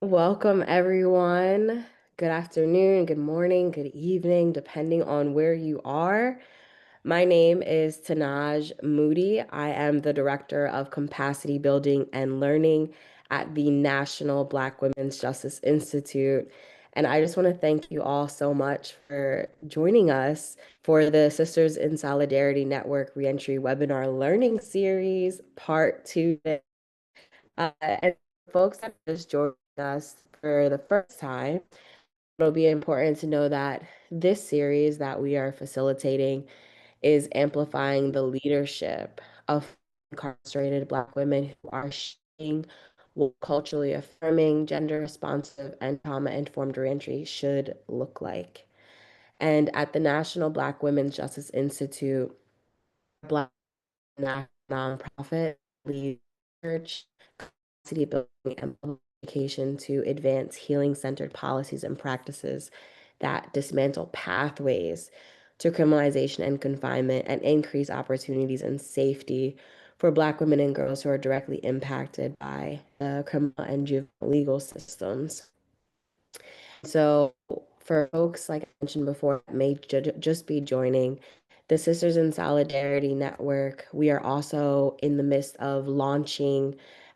Welcome, everyone. Good afternoon, good morning, good evening, depending on where you are. My name is Tanaj Moody. I am the Director of Capacity Building and Learning at the National Black Women's Justice Institute. And I just want to thank you all so much for joining us for the Sisters in Solidarity Network Reentry Webinar Learning Series, Part 2. And folks that just joined us for the first time, it'll be important to know that this series that we are facilitating is amplifying the leadership of incarcerated Black women who are shaping what culturally affirming, gender responsive, and trauma informed reentry should look like. And at the National Black Women's Justice Institute, Black nonprofit leads research, capacity building, and publication to advance healing centered policies and practices that dismantle pathways to criminalization and confinement and increase opportunities and safety for Black women and girls who are directly impacted by the criminal and juvenile legal systems. So, for folks, like I mentioned before, that may just be joining the Sisters in Solidarity Network, we are also in the midst of launching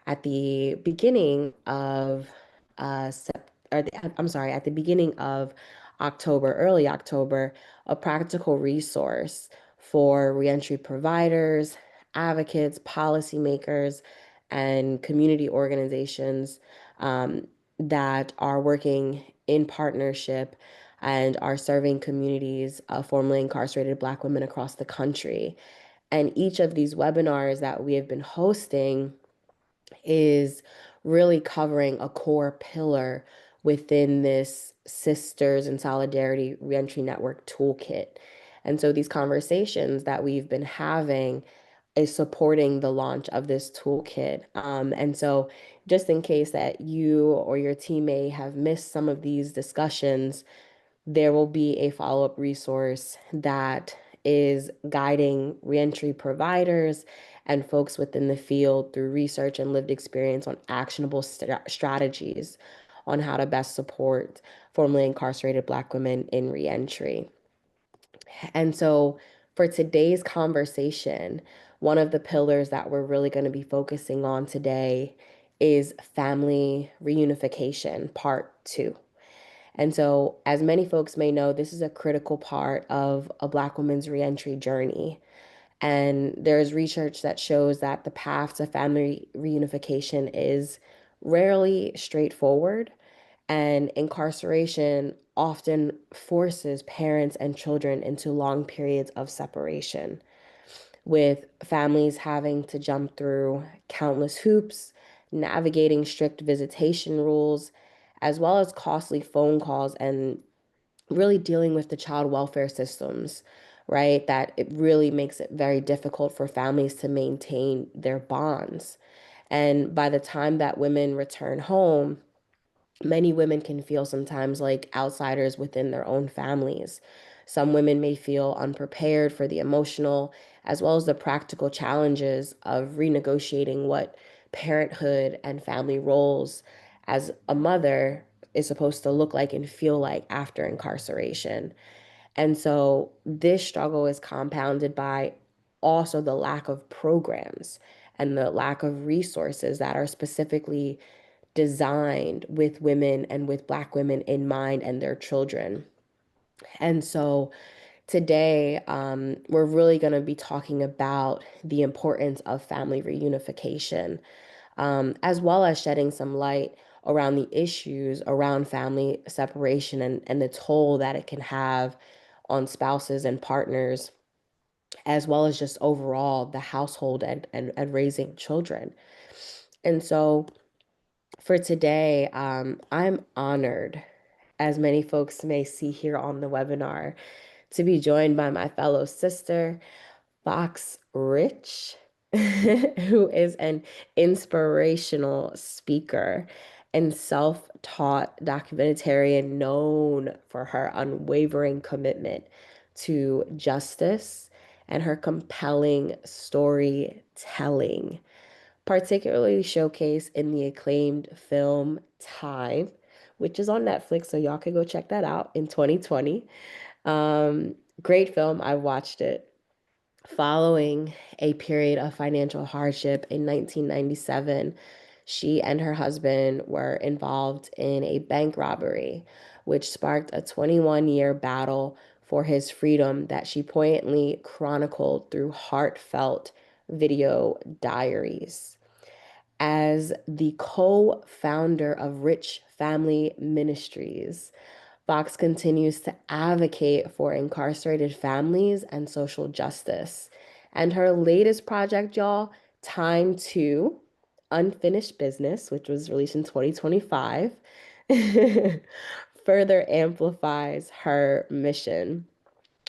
at the beginning of I'm sorry, at the beginning of October, early October, a practical resource for reentry providers, advocates, policymakers, and community organizations that are working in partnership and are serving communities of formerly incarcerated Black women across the country. And each of these webinars that we have been hosting is really covering a core pillar within this Sisters in Solidarity Reentry Network toolkit. And so these conversations that we've been having is supporting the launch of this toolkit. And so just in case that you or your team may have missed some of these discussions, there will be a follow-up resource that is guiding reentry providers and folks within the field through research and lived experience on actionable strategies on how to best support formerly incarcerated Black women in reentry. And so for today's conversation, one of the pillars that we're really going to be focusing on today is family reunification, part 2. And so, as many folks may know, this is a critical part of a Black woman's reentry journey. And there's research that shows that the path to family reunification is rarely straightforward, and incarceration often forces parents and children into long periods of separation, with families having to jump through countless hoops, navigating strict visitation rules, as well as costly phone calls and really dealing with the child welfare systems, right? That it really makes it very difficult for families to maintain their bonds. And by the time that women return home, many women can feel sometimes like outsiders within their own families. Some women may feel unprepared for the emotional as well as the practical challenges of renegotiating what parenthood and family roles as a mother is supposed to look like and feel like after incarceration. And so this struggle is compounded by also the lack of programs and the lack of resources that are specifically designed with women and with Black women in mind and their children. And so today, we're really going to be talking about the importance of family reunification, as well as shedding some light around the issues around family separation and the toll that it can have on spouses and partners, as well as just overall the household and raising children. And so for today, I'm honored, as many folks may see here on the webinar, to be joined by my fellow sister, Fox Rich, who is an inspirational speaker and self-taught documentarian known for her unwavering commitment to justice and her compelling storytelling. particularly showcased in the acclaimed film Time, which is on Netflix, so y'all can go check that out in 2020. Um, Great film. I watched it. Following a period of financial hardship in 1997, she and her husband were involved in a bank robbery, which sparked a 21-year battle for his freedom that she poignantly chronicled through heartfelt video diaries. As the co founder of Rich Family Ministries, Fox continues to advocate for incarcerated families and social justice. And her latest project, y'all, Time to Unfinished Business, which was released in 2025, further amplifies her mission.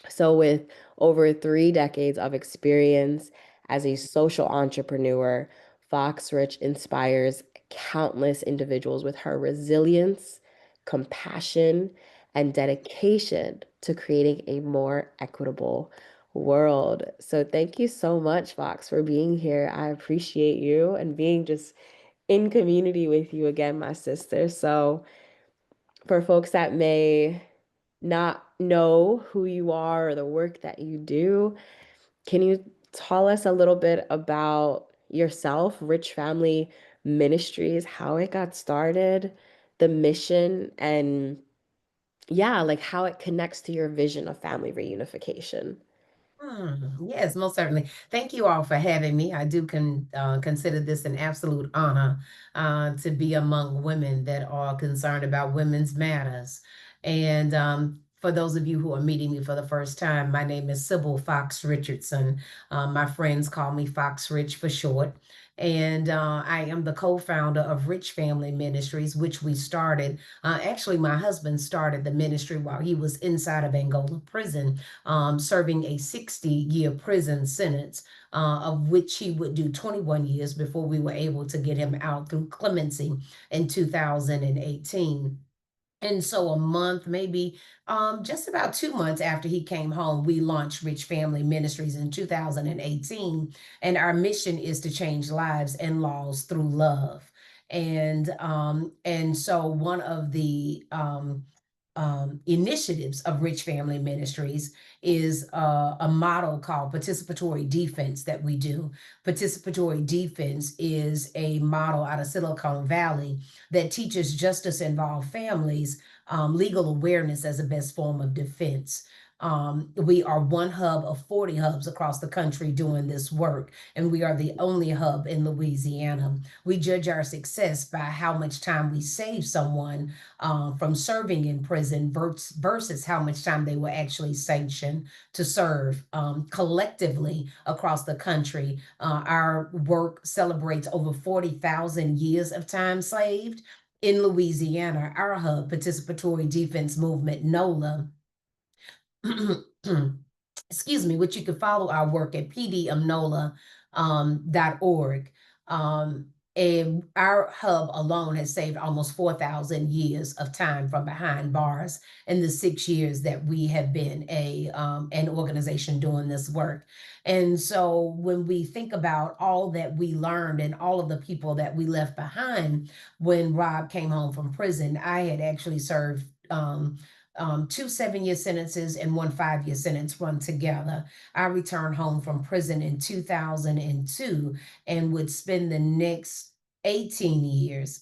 So, with over 3 decades of experience as a social entrepreneur, Fox Rich inspires countless individuals with her resilience, compassion, and dedication to creating a more equitable world. So, thank you so much, Fox, for being here. I appreciate you and being just in community with you again, my sister. So, for folks that may not know who you are or the work that you do, can you tell us a little bit about yourself, Rich Family Ministries, how it got started, the mission, and yeah, like how it connects to your vision of family reunification? Yes, most certainly. Thank you all for having me. I do consider this an absolute honor to be among women that are concerned about women's matters. And for those of you who are meeting me for the first time, my name is Sybil Fox Richardson. My friends call me Fox Rich for short. And I am the co-founder of Rich Family Ministries, which we started. Actually, my husband started the ministry while he was inside of Angola prison, serving a 60-year prison sentence, of which he would do 21 years before we were able to get him out through clemency in 2018. And so a month, maybe just about 2 months after he came home, we launched Rich Family Ministries in 2018. And our mission is to change lives and laws through love. And so one of the initiatives of Rich Family Ministries is a model called participatory defense that we do. Participatory defense is a model out of Silicon Valley that teaches justice involved families legal awareness as the best form of defense. We are one hub of 40 hubs across the country doing this work, and we are the only hub in Louisiana. We judge our success by how much time we save someone from serving in prison versus how much time they were actually sanctioned to serve. Collectively across the country, our work celebrates over 40,000 years of time saved. In Louisiana, our hub, Participatory Defense Movement, NOLA, excuse me, which you can follow our work at pdmnola.org. And our hub alone has saved almost 4,000 years of time from behind bars in the 6 years that we have been an organization doing this work. And so when we think about all that we learned and all of the people that we left behind when Rob came home from prison, I had actually served 2 7-year sentences and 1 5-year sentence run together. I returned home from prison in 2002 and would spend the next 18 years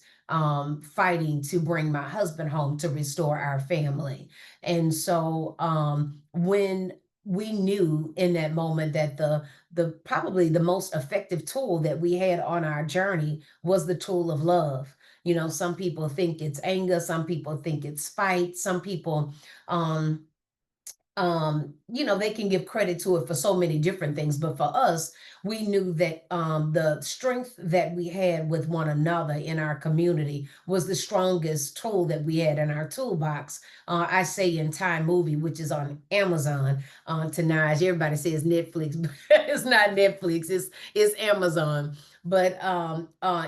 fighting to bring my husband home to restore our family. And so when we knew in that moment that the probably the most effective tool that we had on our journey was the tool of love. You know, some people think it's anger, some people think it's spite, some people um they can give credit to it for so many different things. But for us, we knew that the strength that we had with one another in our community was the strongest tool that we had in our toolbox. I say in Time Movie, which is on Amazon tonight. Everybody says Netflix, but it's not Netflix, it's Amazon. But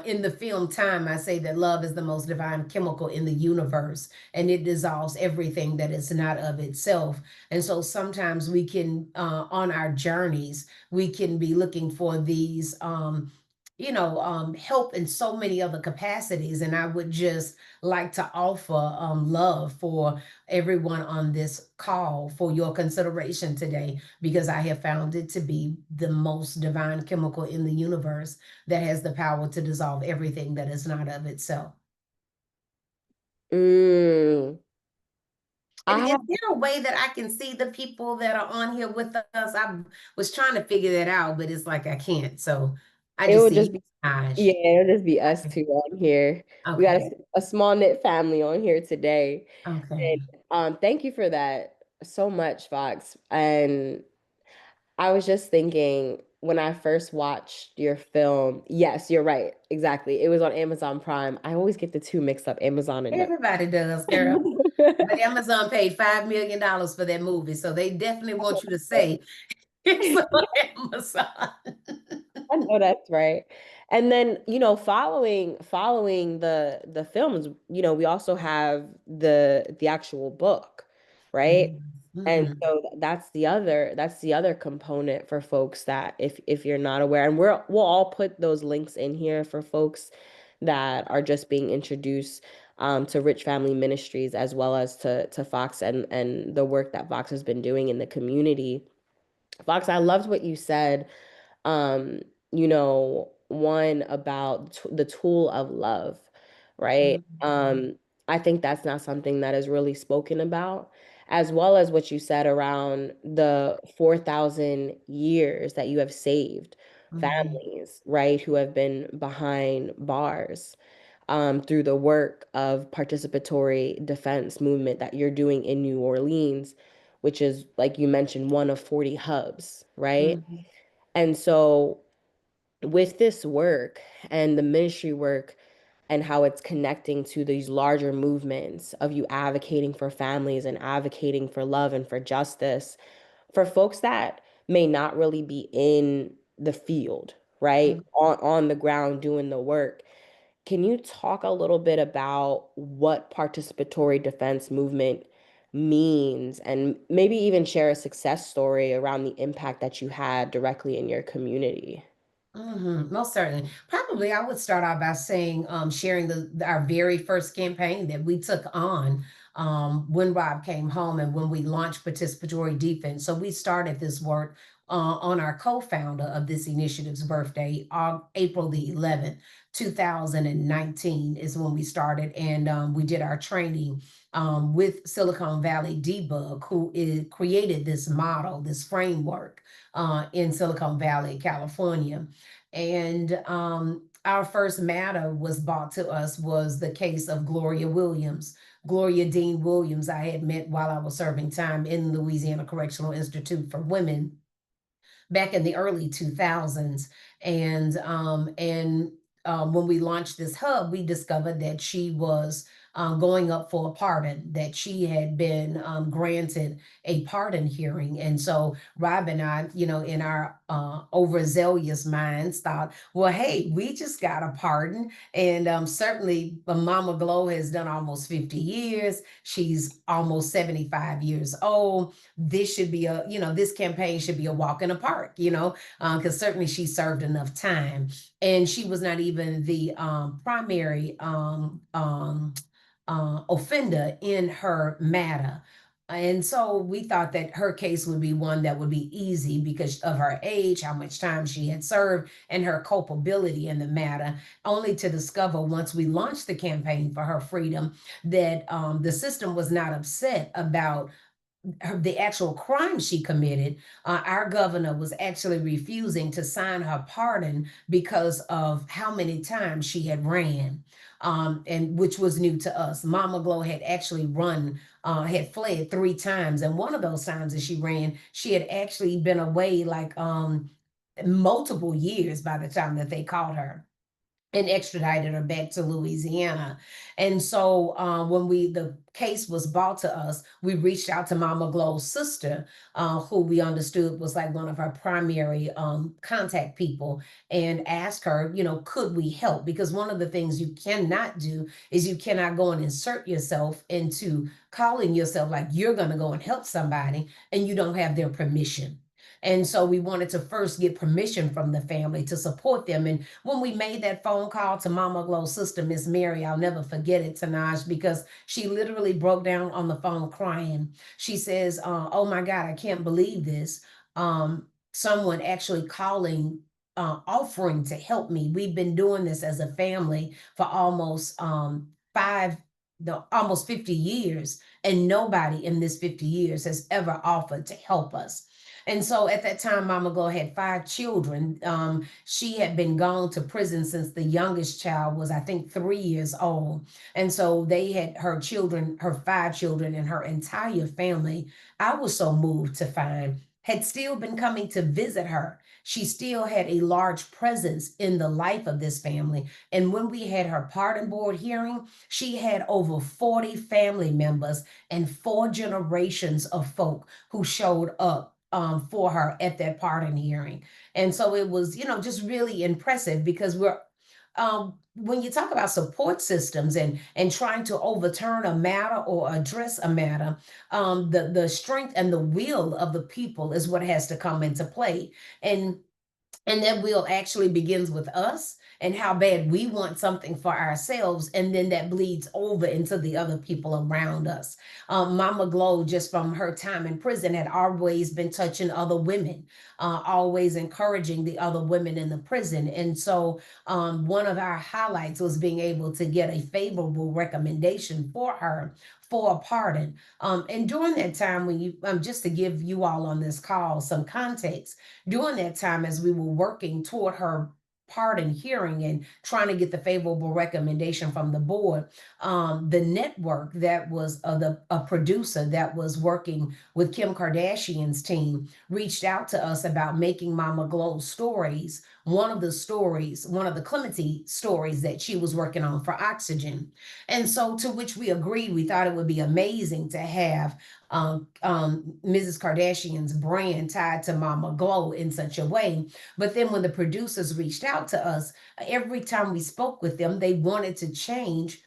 in the film Time, I say that love is the most divine chemical in the universe, and it dissolves everything that is not of itself. And so sometimes we can, on our journeys, we can be looking for these help in so many other capacities. And I would just like to offer love for everyone on this call for your consideration today, because I have found it to be the most divine chemical in the universe that has the power to dissolve everything that is not of itself. Mm, And I is have, there a way that I can see the people that are on here with us? I was trying to figure that out, but it's like I can't. So I it just would see just be, yeah, Taj. it'll just be us two on here. We got Okay. a small knit family on here today. And Okay. thank you for that so much, Fox. And I was just thinking when I first watched your film, yes, you're right. Exactly. It was on Amazon Prime. I always get the two mixed up, Amazon and Netflix. Everybody does, girl. But Amazon paid $5 million for that movie, so they definitely want you to say it's on Amazon. I know that's right. And then, following the films, we also have the actual book, right? Yes. And Mhm. so that's the other component for folks that if you're not aware, and we'll all put those links in here for folks that are just being introduced to Rich Family Ministries, as well as to Fox and the work that Fox has been doing in the community. Fox, I loved what you said, um, one about the tool of love, right? Mhm. I think that's not something that is really spoken about, as well as what you said around the 4,000 years that you have saved Mhm. families, right, who have been behind bars, through the work of participatory defense movement that you're doing in New Orleans, which is, like you mentioned, one of 40 hubs, right? Mhm. And so, with this work and the ministry work and how it's connecting to these larger movements of you advocating for families and advocating for love and for justice, for folks that may not really be in the field, right? Mhm. On the ground doing the work. Can you talk a little bit about what participatory defense movement means, and maybe even share a success story around the impact that you had directly in your community? Most certainly. Probably, I would start out by saying, sharing our very first campaign that we took on when Rob came home and when we launched participatory defense. So we started this work on our co-founder of this initiative's birthday, April the 11th, 2019 is when we started, and we did our training with Silicon Valley Debug, created this model, this framework in Silicon Valley, California. And our first matter was brought to us was the case of Gloria Williams. Gloria Dean Williams, I had met while I was serving time in Louisiana Correctional Institute for Women back in the early 2000s. And when we launched this hub, we discovered that she was going up for a pardon, that she had been granted a pardon hearing. And so Rob and I, in our overzealous minds, thought, well, hey, we just got a pardon. And certainly, Mama Glow has done almost 50 years. She's almost 75 years old. This should be this campaign should be a walk in the park, because certainly she served enough time. And she was not even the primary offender in her matter. And so we thought that her case would be one that would be easy because of her age, how much time she had served, and her culpability in the matter, only to discover once we launched the campaign for her freedom that the system was not upset about the actual crime she committed. Our governor was actually refusing to sign her pardon because of how many times she had ran, and which was new to us. Mama Glow had actually had fled 3 times, and one of those times that she ran, she had actually been away like multiple years by the time that they caught her and extradited her back to Louisiana. And so when the case was brought to us, we reached out to Mama Glow's sister, who we understood was like one of her primary contact people, and asked her, could we help? Because one of the things you cannot do is you cannot go and insert yourself into calling yourself like you're going to go and help somebody and you don't have their permission. And so we wanted to first get permission from the family to support them. And when we made that phone call to Mama Glow's sister, Miss Mary, I'll never forget it, Tanaj, because she literally broke down on the phone crying. She says, "Oh my God, I can't believe this. Someone actually calling, offering to help me. We've been doing this as a family for almost five, the almost 50 years, and nobody in this 50 years has ever offered to help us." And so at that time, Mama Glow had five children. She had been gone to prison since the youngest child was, I think, 3 years old. And so they had her children, her five children, and her entire family. I was so moved to find had still been coming to visit her. She still had a large presence in the life of this family. And when we had her pardon board hearing, she had over 40 family members and four generations of folk who showed up for her at that pardon hearing. And so it was, just really impressive because when you talk about support systems and trying to overturn a matter or address a matter, the strength and the will of the people is what has to come into play. And that will actually begins with us and how bad we want something for ourselves, and then that bleeds over into the other people around us. Mama Glow, just from her time in prison, had always been touching other women, always encouraging the other women in the prison. And so one of our highlights was being able to get a favorable recommendation for her for a pardon. And during that time, when you, just to give you all on this call some context, during that time, as we were working toward her pardon hearing and trying to get the favorable recommendation from the board, the network that was a producer that was working with Kim Kardashian's team reached out to us about making Mama Glow's stories one of the stories, one of the clemency stories that she was working on for Oxygen. And so, to which we agreed, we thought it would be amazing to have Mrs. Kardashian's brand tied to Mama Glow in such a way. But then when the producers reached out to us, every time we spoke with them, they wanted to change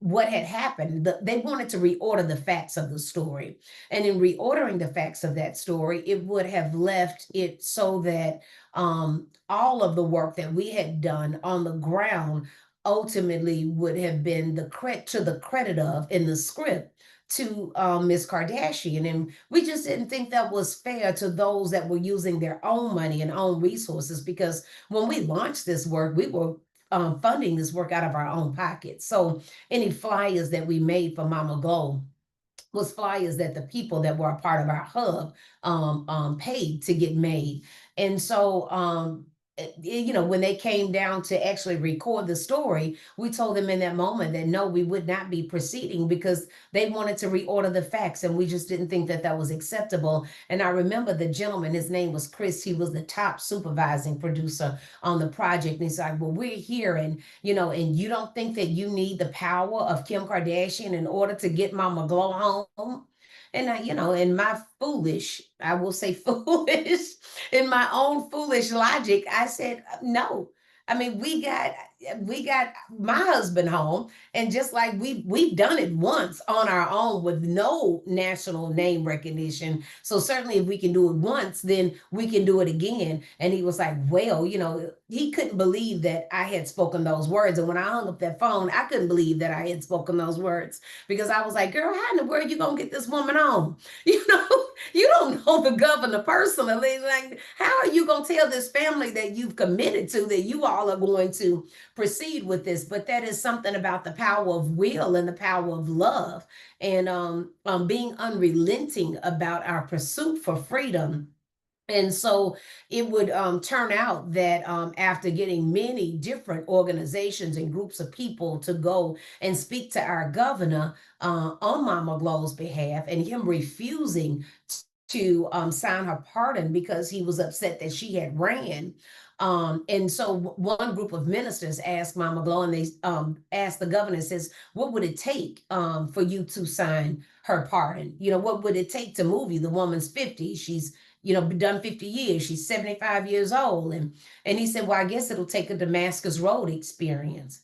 what had happened. They wanted to reorder the facts of the story. And in reordering the facts of that story, it would have left it so that all of the work that we had done on the ground ultimately would have been the credit of in the script to Miss Kardashian. And we just didn't think that was fair to those that were using their own money and own resources, because when we launched this work, we were funding this work out of our own pockets. So any flyers that we made for Mama Glow was flyers that the people that were a part of our hub paid to get made. And so, when they came down to actually record the story, we told them in that moment that no, we would not be proceeding because they wanted to reorder the facts, and we just didn't think that that was acceptable. And I remember the gentleman, his name was Chris. He was the top supervising producer on the project. And he's like, "Well, we're here, and and you don't think that you need the power of Kim Kardashian in order to get Mama Glow home?" And in my foolish, I will say foolish, in my own foolish logic, I said, no. I mean, we got my husband home, and just like we've done it once on our own with no national name recognition. So certainly if we can do it once, then we can do it again. And he was like, well, he couldn't believe that I had spoken those words. And when I hung up that phone, I couldn't believe that I had spoken those words, because I was like, girl, how in the world you gonna get this woman on? You know, you don't know the governor personally. Like, how are you gonna tell this family that you've committed to that you all are going to proceed with this? But that is something about the power of will and the power of love, and being unrelenting about our pursuit for freedom. And so it would turn out that after getting many different organizations and groups of people to go and speak to our governor on Mama Glow's behalf, and him refusing to sign her pardon because he was upset that she had ran. And so one group of ministers asked Mama Glow, and they asked the governor, says, what would it take for you to sign her pardon? What would it take to move you? The woman's 50. She's done 50 years. She's 75 years old. And he said, well, I guess it'll take a Damascus Road experience.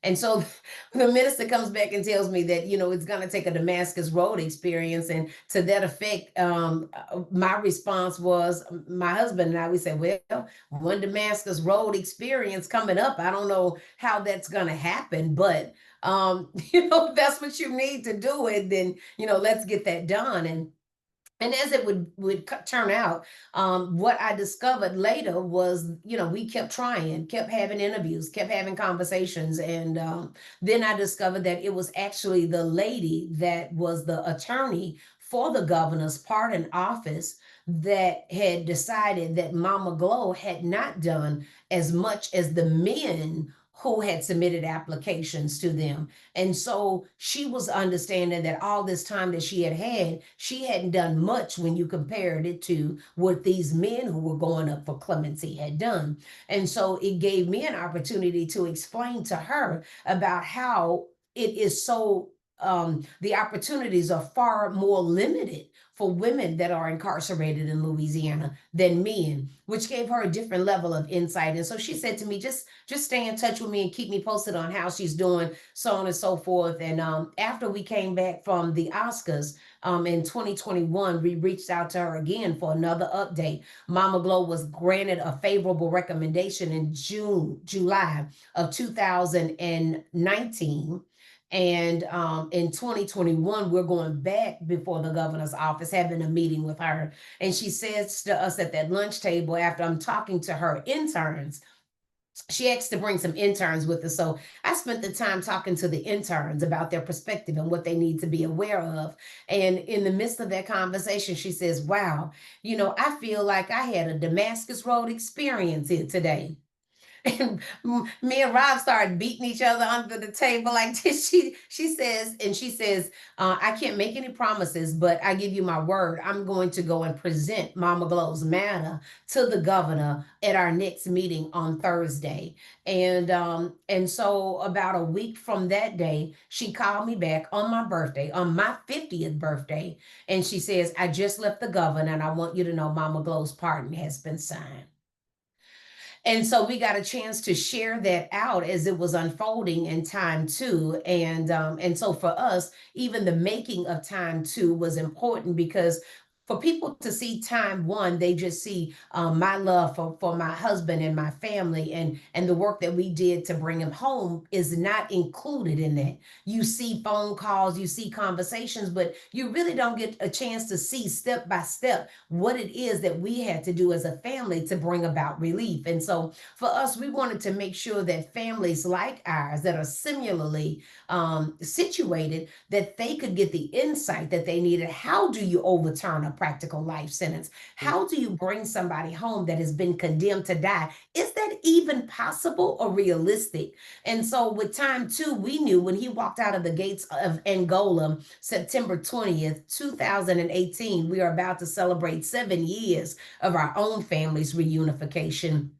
And so the minister comes back and tells me that, it's going to take a Damascus Road experience. And to that effect, my response was, my husband and I, we said, well, one Damascus Road experience coming up. I don't know how that's going to happen, but, if that's what you need to do it, then, let's get that done. And as it would turn out, what I discovered later was, we kept trying, kept having interviews, kept having conversations, and then I discovered that it was actually the lady that was the attorney for the governor's pardon office that had decided that Mama Glow had not done as much as the men who had submitted applications to them. And so she was understanding that all this time that she hadn't done much when you compared it to what these men who were going up for clemency had done. And so it gave me an opportunity to explain to her about how it is so, the opportunities are far more limited for women that are incarcerated in Louisiana than men, which gave her a different level of insight. And so she said to me, just stay in touch with me and keep me posted on how she's doing, so on and so forth. And after we came back from the Oscars in 2021, we reached out to her again for another update. Mama Glow was granted a favorable recommendation in July of 2019. And in 2021, we're going back before the governor's office, having a meeting with her. And she says to us at that lunch table, after I'm talking to her interns, she asked to bring some interns with us. So I spent the time talking to the interns about their perspective and what they need to be aware of. And in the midst of that conversation, she says, wow, I feel like I had a Damascus Road experience here today. And me and Rob started beating each other under the table like this. She says, I can't make any promises, but I give you my word. I'm going to go and present Mama Glow's matter to the governor at our next meeting on Thursday. And so about a week from that day, she called me back on my birthday, on my 50th birthday, and she says, I just left the governor, and I want you to know Mama Glow's pardon has been signed. And so we got a chance to share that out as it was unfolding in time two. And so for us, even the making of time two was important, because for people to see time one, they just see my love for my husband and my family, and the work that we did to bring him home is not included in that. You see phone calls, you see conversations, but you really don't get a chance to see step by step what it is that we had to do as a family to bring about relief. And so for us, we wanted to make sure that families like ours that are similarly situated, that they could get the insight that they needed. How do you overturn a practical life sentence? How do you bring somebody home that has been condemned to die? Is that even possible or realistic? And so with time two, we knew when he walked out of the gates of Angola, September 20th, 2018, we are about to celebrate 7 years of our own family's reunification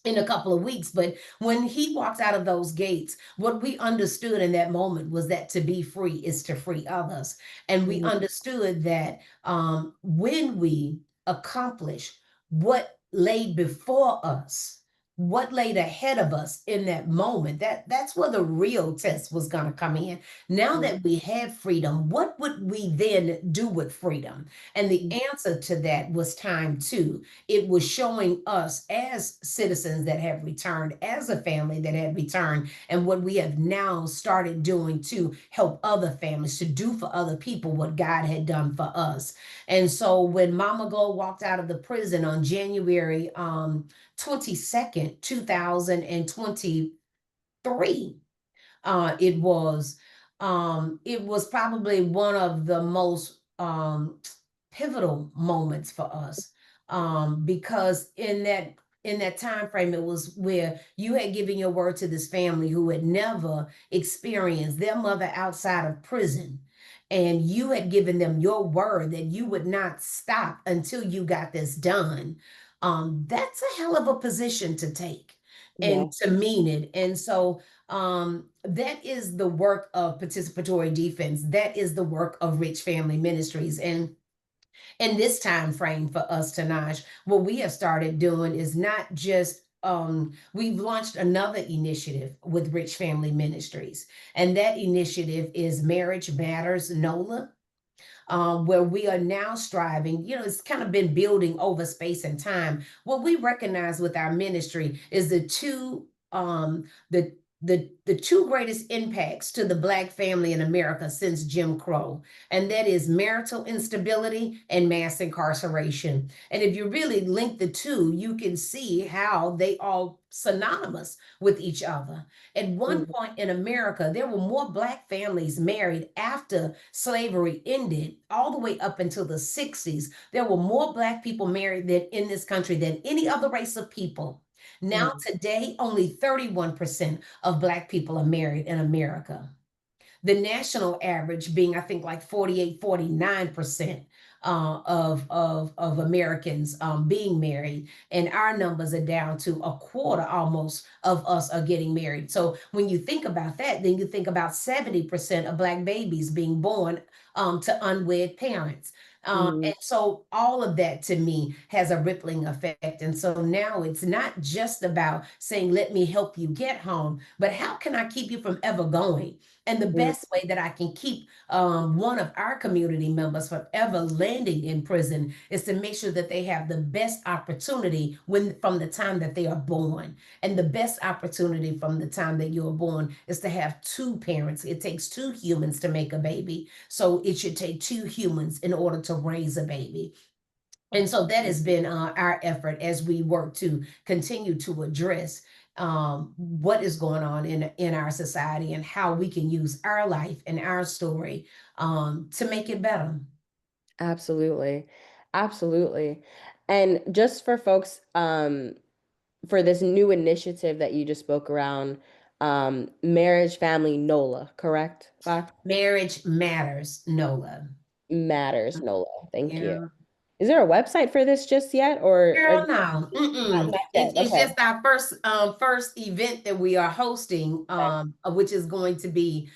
in a couple of weeks. But when he walked out of those gates, what we understood in that moment was that to be free is to free others. And we Mhm. understood that when we accomplish what laid before us, what laid ahead of us in that moment, that's where the real test was going to come in. Now Mhm. that we had freedom, what would we then do with freedom? And the answer to that was time two. It was showing us as citizens that have returned, as a family that had returned, and what we have now started doing to help other families, to do for other people what God had done for us. And so when Mama Glow walked out of the prison on January 22nd, 2023, it was probably one of the most pivotal moments for us, because in that time frame, it was where you had given your word to this family who had never experienced their mother outside of prison, and you had given them your word that you would not stop until you got this done. That's a hell of a position to take Yeah. and to mean it. And so that is the work of participatory defense. That is the work of Rich Family Ministries. And in this time frame for us, Tanaj, what we have started doing is not just we've launched another initiative with Rich Family Ministries, and that initiative is Marriage Matters NOLA, where we are now striving. It's kind of been building over space and time. What we recognize with our ministry is the two greatest impacts to the Black family in America since Jim Crow, and that is marital instability and mass incarceration. And if you really link the two, you can see how they are synonymous with each other. At one Mhm. point in America, there were more Black families married after slavery ended, all the way up until the 60s. There were more Black people married than in this country than any other race of people. Now, Mhm. today, only 31% of Black people are married in America. The national average being, I think, like 48, 49% of Americans being married. And our numbers are down to a quarter almost of us are getting married. So when you think about that, then you think about 70% of Black babies being born to unwed parents. Mhm. And so all of that to me has a rippling effect. And so now it's not just about saying, let me help you get home, but how can I keep you from ever going? And the Mhm. best way that I can keep one of our community members from ever landing in prison is to make sure that they have the best opportunity from the time that they are born. And the best opportunity from the time that you're born is to have two parents. It takes two humans to make a baby. So it should take two humans in order to raise a baby. And so that has been our effort as we work to continue to address what is going on in our society and how we can use our life and our story to make it better. Absolutely. Absolutely. And just for folks, for this new initiative that you just spoke around, marriage, family, NOLA, correct, Fox? Marriage matters, Nola. Matters, NOLA. Thank you. Yeah. Is there a website for this just yet, or Girl, no. not Mm-mm. yet? It's Okay. just our first event that we are hosting, Okay. which is going to be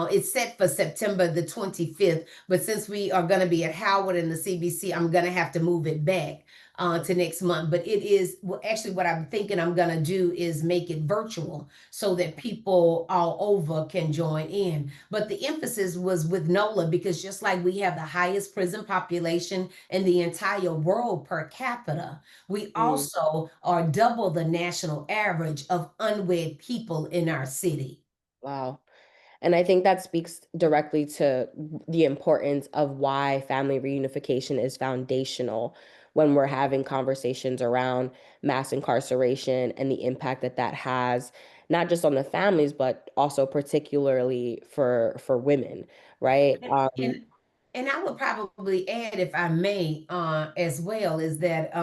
it's set for September the 25th. But since we are going to be at Howard and the CBC, I'm going to have to move it back to next month. But it is, well, actually, what I'm thinking I'm going to do is make it virtual so that people all over can join in. But the emphasis was with NOLA because just like we have the highest prison population in the entire world per capita, we Mm, also are double the national average of unwed people in our city. wow. And I think that speaks directly to the importance of why family reunification is foundational when we're having conversations around mass incarceration and the impact that that has, not just on the families, but also particularly for women, right? And, and, and I would probably add, if I may, as well, is that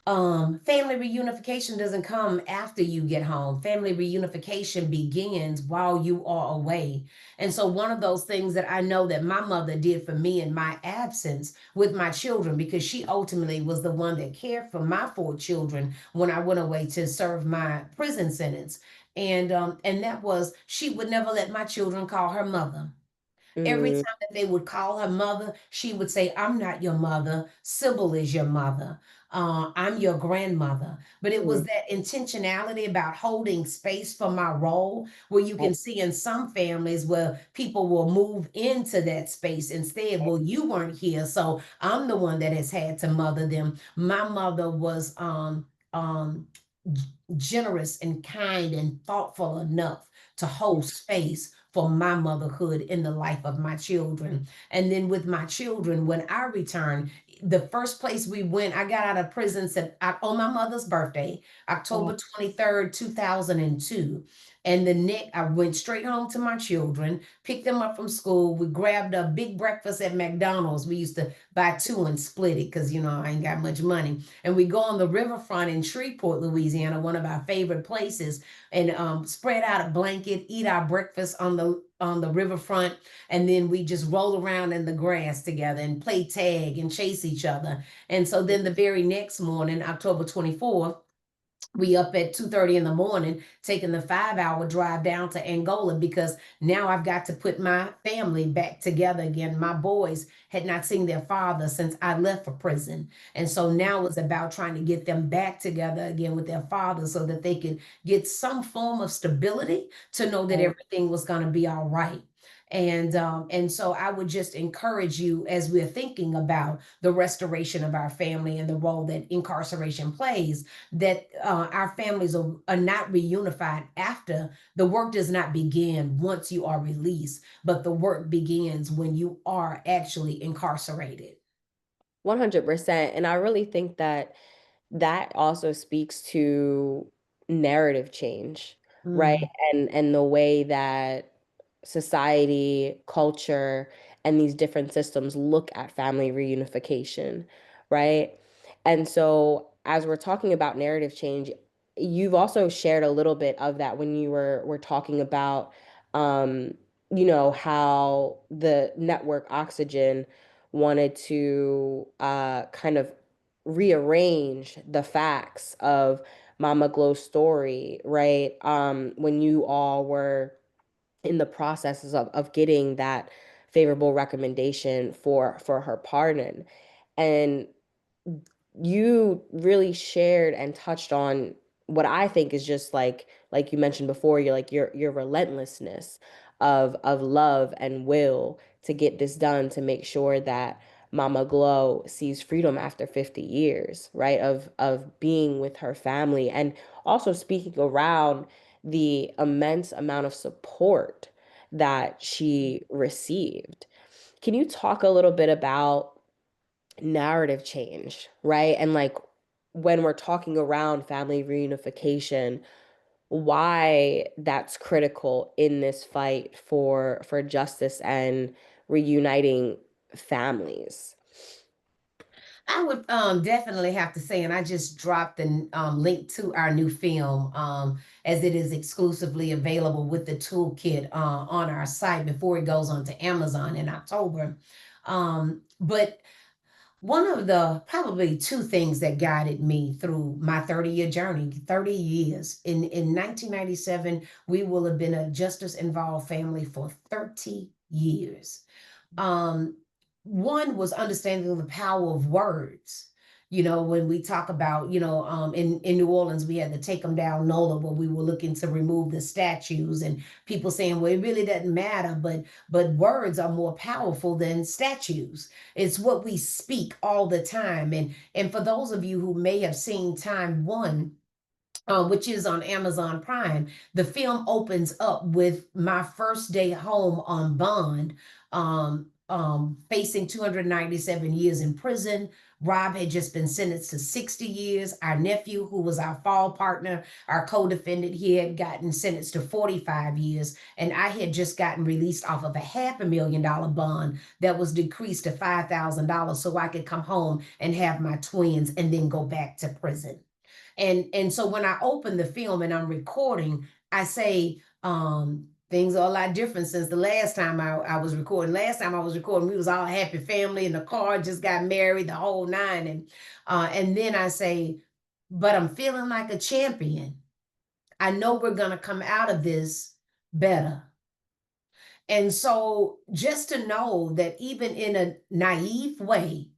family reunification doesn't come after you get home. Family reunification begins while you are away. And so one of those things that I know that my mother did for me in my absence with my children, because she ultimately was the one that cared for my four children when I went away to serve my prison sentence. And that was, she would never let my children call her mother. Every Mm, time that they would call her mother, she would say, I'm not your mother. Sybil is your mother. I'm your grandmother. But it was mm, that intentionality about holding space for my role, where you right, can see in some families where people will move into that space instead. Well, you weren't here, so I'm the one that has had to mother them. My mother was generous and kind and thoughtful enough to hold space for my motherhood in the life of my children. And then with my children, when I returned, the first place we went, I got out of prison on my mother's birthday, wow, October 23rd, 2002. And the next, I went straight home to my children, picked them up from school. We grabbed a big breakfast at McDonald's. We used to buy two and split it because, I ain't got much money. And we go on the riverfront in Shreveport, Louisiana, one of our favorite places, and spread out a blanket, eat our breakfast on the riverfront, and then we just roll around in the grass together and play tag and chase each other. And so then the very next morning, October 24th, We up at 2:30 in the morning taking the 5-hour drive down to Angola because now I've got to put my family back together again. My boys had not seen their father since I left for prison. And so now it's about trying to get them back together again with their father so that they could get some form of stability to know that Right. everything was going to be all right. And so I would just encourage you as we're thinking about the restoration of our family and the role that incarceration plays, that our families are not reunified after. The work does not begin once you are released, but the work begins when you are actually incarcerated. 100%. And I really think that that also speaks to narrative change, right? Mm. And the way that society, culture, and these different systems look at family reunification, right? And so as we're talking about narrative change, you've also shared a little bit of that when you were talking about um, how the network Oxygen wanted to kind of rearrange the facts of Mama Glow's story, right? When you all were in the processes of getting that favorable recommendation for her pardon. And you really shared and touched on what I think is just like you mentioned before, you're like your relentlessness of love and will to get this done to make sure that Mama Glow sees freedom after 50 years, right? Of being with her family and also speaking around the immense amount of support that she received. Can you talk a little bit about narrative change, right? And like when we're talking around family reunification, why that's critical in this fight for justice and reuniting families. I would definitely have to say, and I just dropped the link to our new film as it is exclusively available with the toolkit on our site before it goes on to Amazon in October. But one of the probably two things that guided me through my 30-year journey, 30 years. In 1997, we will have been a justice involved family for 30 years. um One was understanding the power of words. When we talk about, in New Orleans, we had the Take Them Down NOLA, where we were looking to remove the statues, and people saying, well, it really doesn't matter, but words are more powerful than statues. It's what we speak all the time. And for those of you who may have seen Time One, which is on Amazon Prime. The film opens up with my first day home on bond, facing 297 years in prison. Rob had just been sentenced to 60 years. Our nephew, who was our fall partner, our co-defendant, he had gotten sentenced to 45 years. And I had just gotten released off of a $500,000 bond that was decreased to $5,000 so I could come home and have my twins and then go back to prison. And so when I open the film and I'm recording, I say, things are a lot different since the last time I was recording. Last time I was recording, we was all a happy family in the car, just got married, the whole nine. And then I say, but I'm feeling like a champion. I know we're gonna come out of this better. And so just to know that even in a naive way,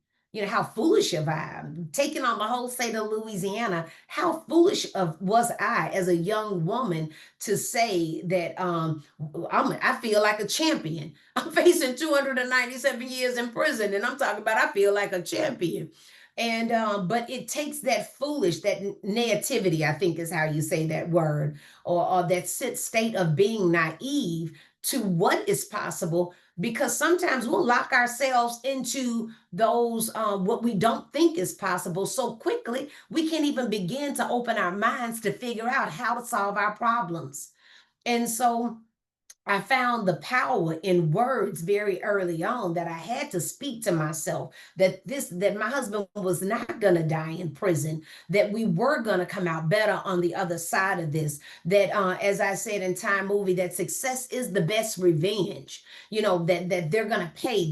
how foolish of I am, taking on the whole state of Louisiana, how foolish was I as a young woman to say that I feel like a champion. I'm facing 297 years in prison, and I'm talking about I feel like a champion. And but it takes that foolish, that naivety, I think is how you say that word, or that state of being naive to what is possible, because sometimes we'll lock ourselves into those what we don't think is possible so quickly we can't even begin to open our minds to figure out how to solve our problems. And so I found the power in words very early on, that I had to speak to myself that my husband was not going to die in prison, that we were going to come out better on the other side of this, that as I said in Time Movie, that success is the best revenge. That they're going to pay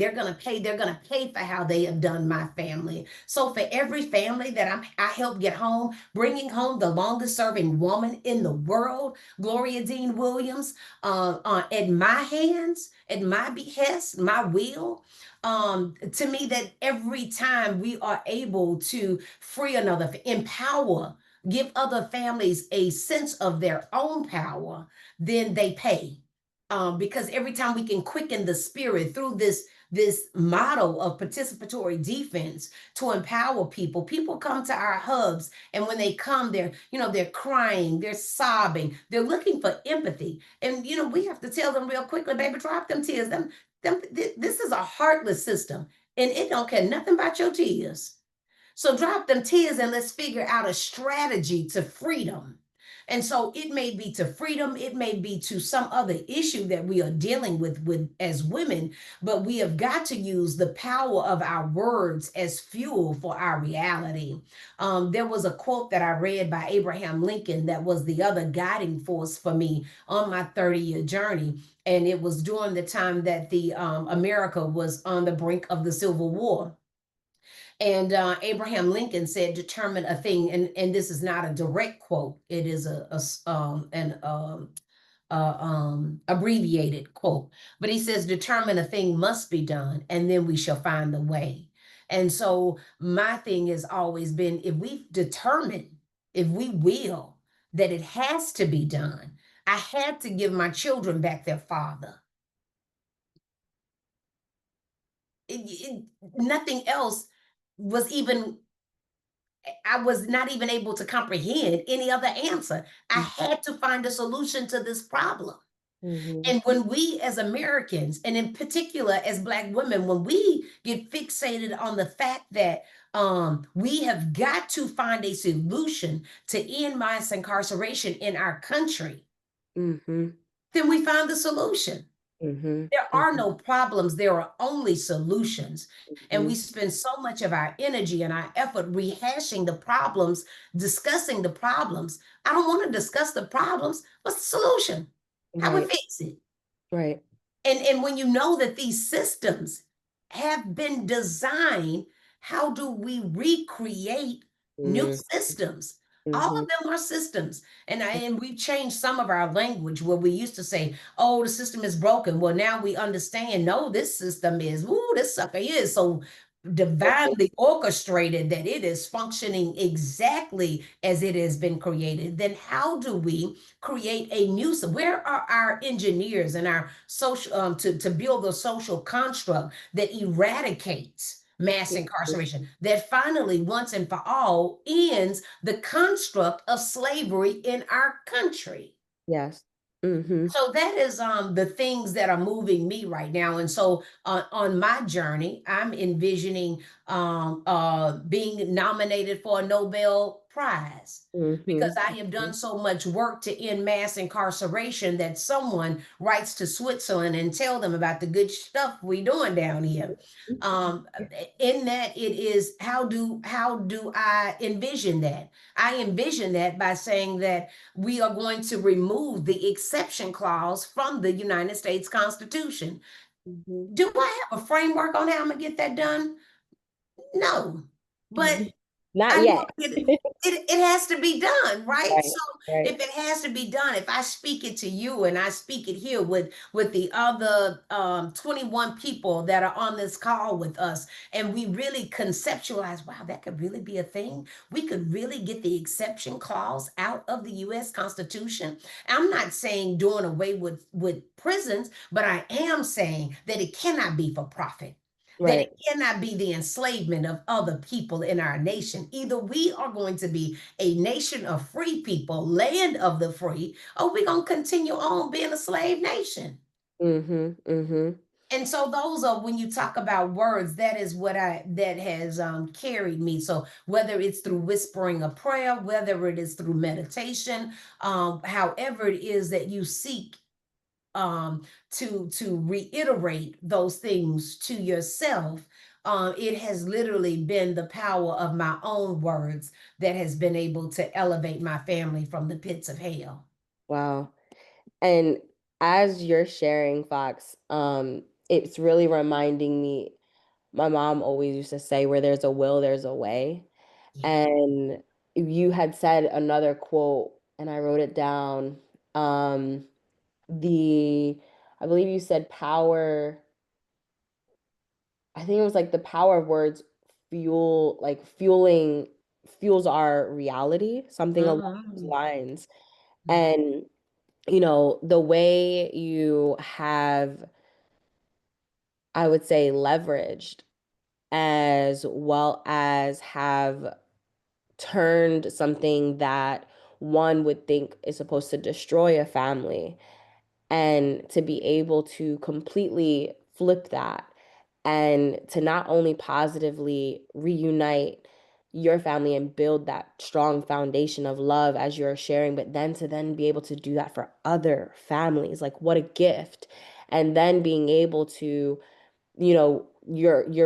for how they have done my family. So for every family that I help get home, bringing home the longest serving woman in the world, Gloria Dean Williams, at my hands, at my behest, my will. To me, that every time we are able to free another, empower, give other families a sense of their own power, then they pay. Because every time we can quicken the spirit through this model of participatory defense to empower people, people come to our hubs, and when they come, they're crying, they're sobbing, they're looking for empathy. And we have to tell them real quickly, baby, drop them tears. This is a heartless system, and it don't care nothing about your tears. So drop them tears and let's figure out a strategy to freedom. And so it may be to freedom, it may be to some other issue that we are dealing with as women, but we have got to use the power of our words as fuel for our reality. There was a quote that I read by Abraham Lincoln that was the other guiding force for me on my 30-year journey. And it was during the time that the America was on the brink of the Civil War. And Abraham Lincoln said, "Determine a thing," and this is not a direct quote. It is an abbreviated quote, but he says, "Determine a thing must be done, and then we shall find the way." And so my thing has always been, if we determine, if we will, that it has to be done. I had to give my children back their father. Nothing else was even, I was not even able to comprehend any other answer. I had to find a solution to this problem. Mm-hmm. And when we as Americans, and in particular as Black women, when we get fixated on the fact that we have got to find a solution to end mass incarceration in our country, Mm-hmm. then we find the solution. Mm-hmm. There are Mm-hmm. no problems, there are only solutions. And we Mm-hmm. spend so much of our energy and our effort rehashing the problems, discussing the problems. I don't want to discuss the problems. What's the solution? How we Right. fix it? Right. And when you know that these systems have been designed, how do we recreate new Mm-hmm. systems? All Mm-hmm. of them are systems. And we've changed some of our language, where we used to say, "Oh, the system is broken." Well, now we understand, no, this system is, ooh, this sucker is so divinely orchestrated that it is functioning exactly as it has been created. Then how do we create a new, so where are our engineers and our social, to build a social construct that eradicates mass incarceration, that finally once and for all ends the construct of slavery in our country? Yes. Mm-hmm. So that is the things that are moving me right now. And so on my journey, I'm envisioning being nominated for a Nobel Prize, because I have Mm-hmm. done so much work to end mass incarceration that someone writes to Switzerland and tell them about the good stuff we doing down here. Um, in that, it is, how do I envision that? I envision that by saying that we are going to remove the exception clause from the United States Constitution. Mm-hmm. Do I have a framework on how I'm gonna get that done? No. But Not I know yet. it has to be done, right? Right. So Right. if it has to be done, if I speak it to you and I speak it here with the other 21 people that are on this call with us, and we really conceptualize, wow, that could really be a thing. We could really get the exception clause out of the US Constitution. I'm not saying doing away with prisons, but I am saying that it cannot be for profit, that it Right. cannot be the enslavement of other people in our nation. Either we are going to be a nation of free people, land of the free, or we're going to continue on being a slave nation. Mm-hmm. Mm-hmm. And so those are, when you talk about words, that is what that has carried me. So whether it's through whispering a prayer, whether it is through meditation, however it is that you seek to reiterate those things to yourself. It has literally been the power of my own words that has been able to elevate my family from the pits of hell. Wow. And as you're sharing, Fox, it's really reminding me, my mom always used to say, where there's a will, there's a way. Yeah. And you had said another quote, and I wrote it down. Um, the, I believe you said power, I think it was like the power of words fuel, like fuels our reality, something along those Mhm. lines. And, the way you have, I would say, leveraged as well as have turned something that one would think is supposed to destroy a family, and to be able to completely flip that and to not only positively reunite your family and build that strong foundation of love as you're sharing, but then to then be able to do that for other families, like what a gift. And then being able to, you're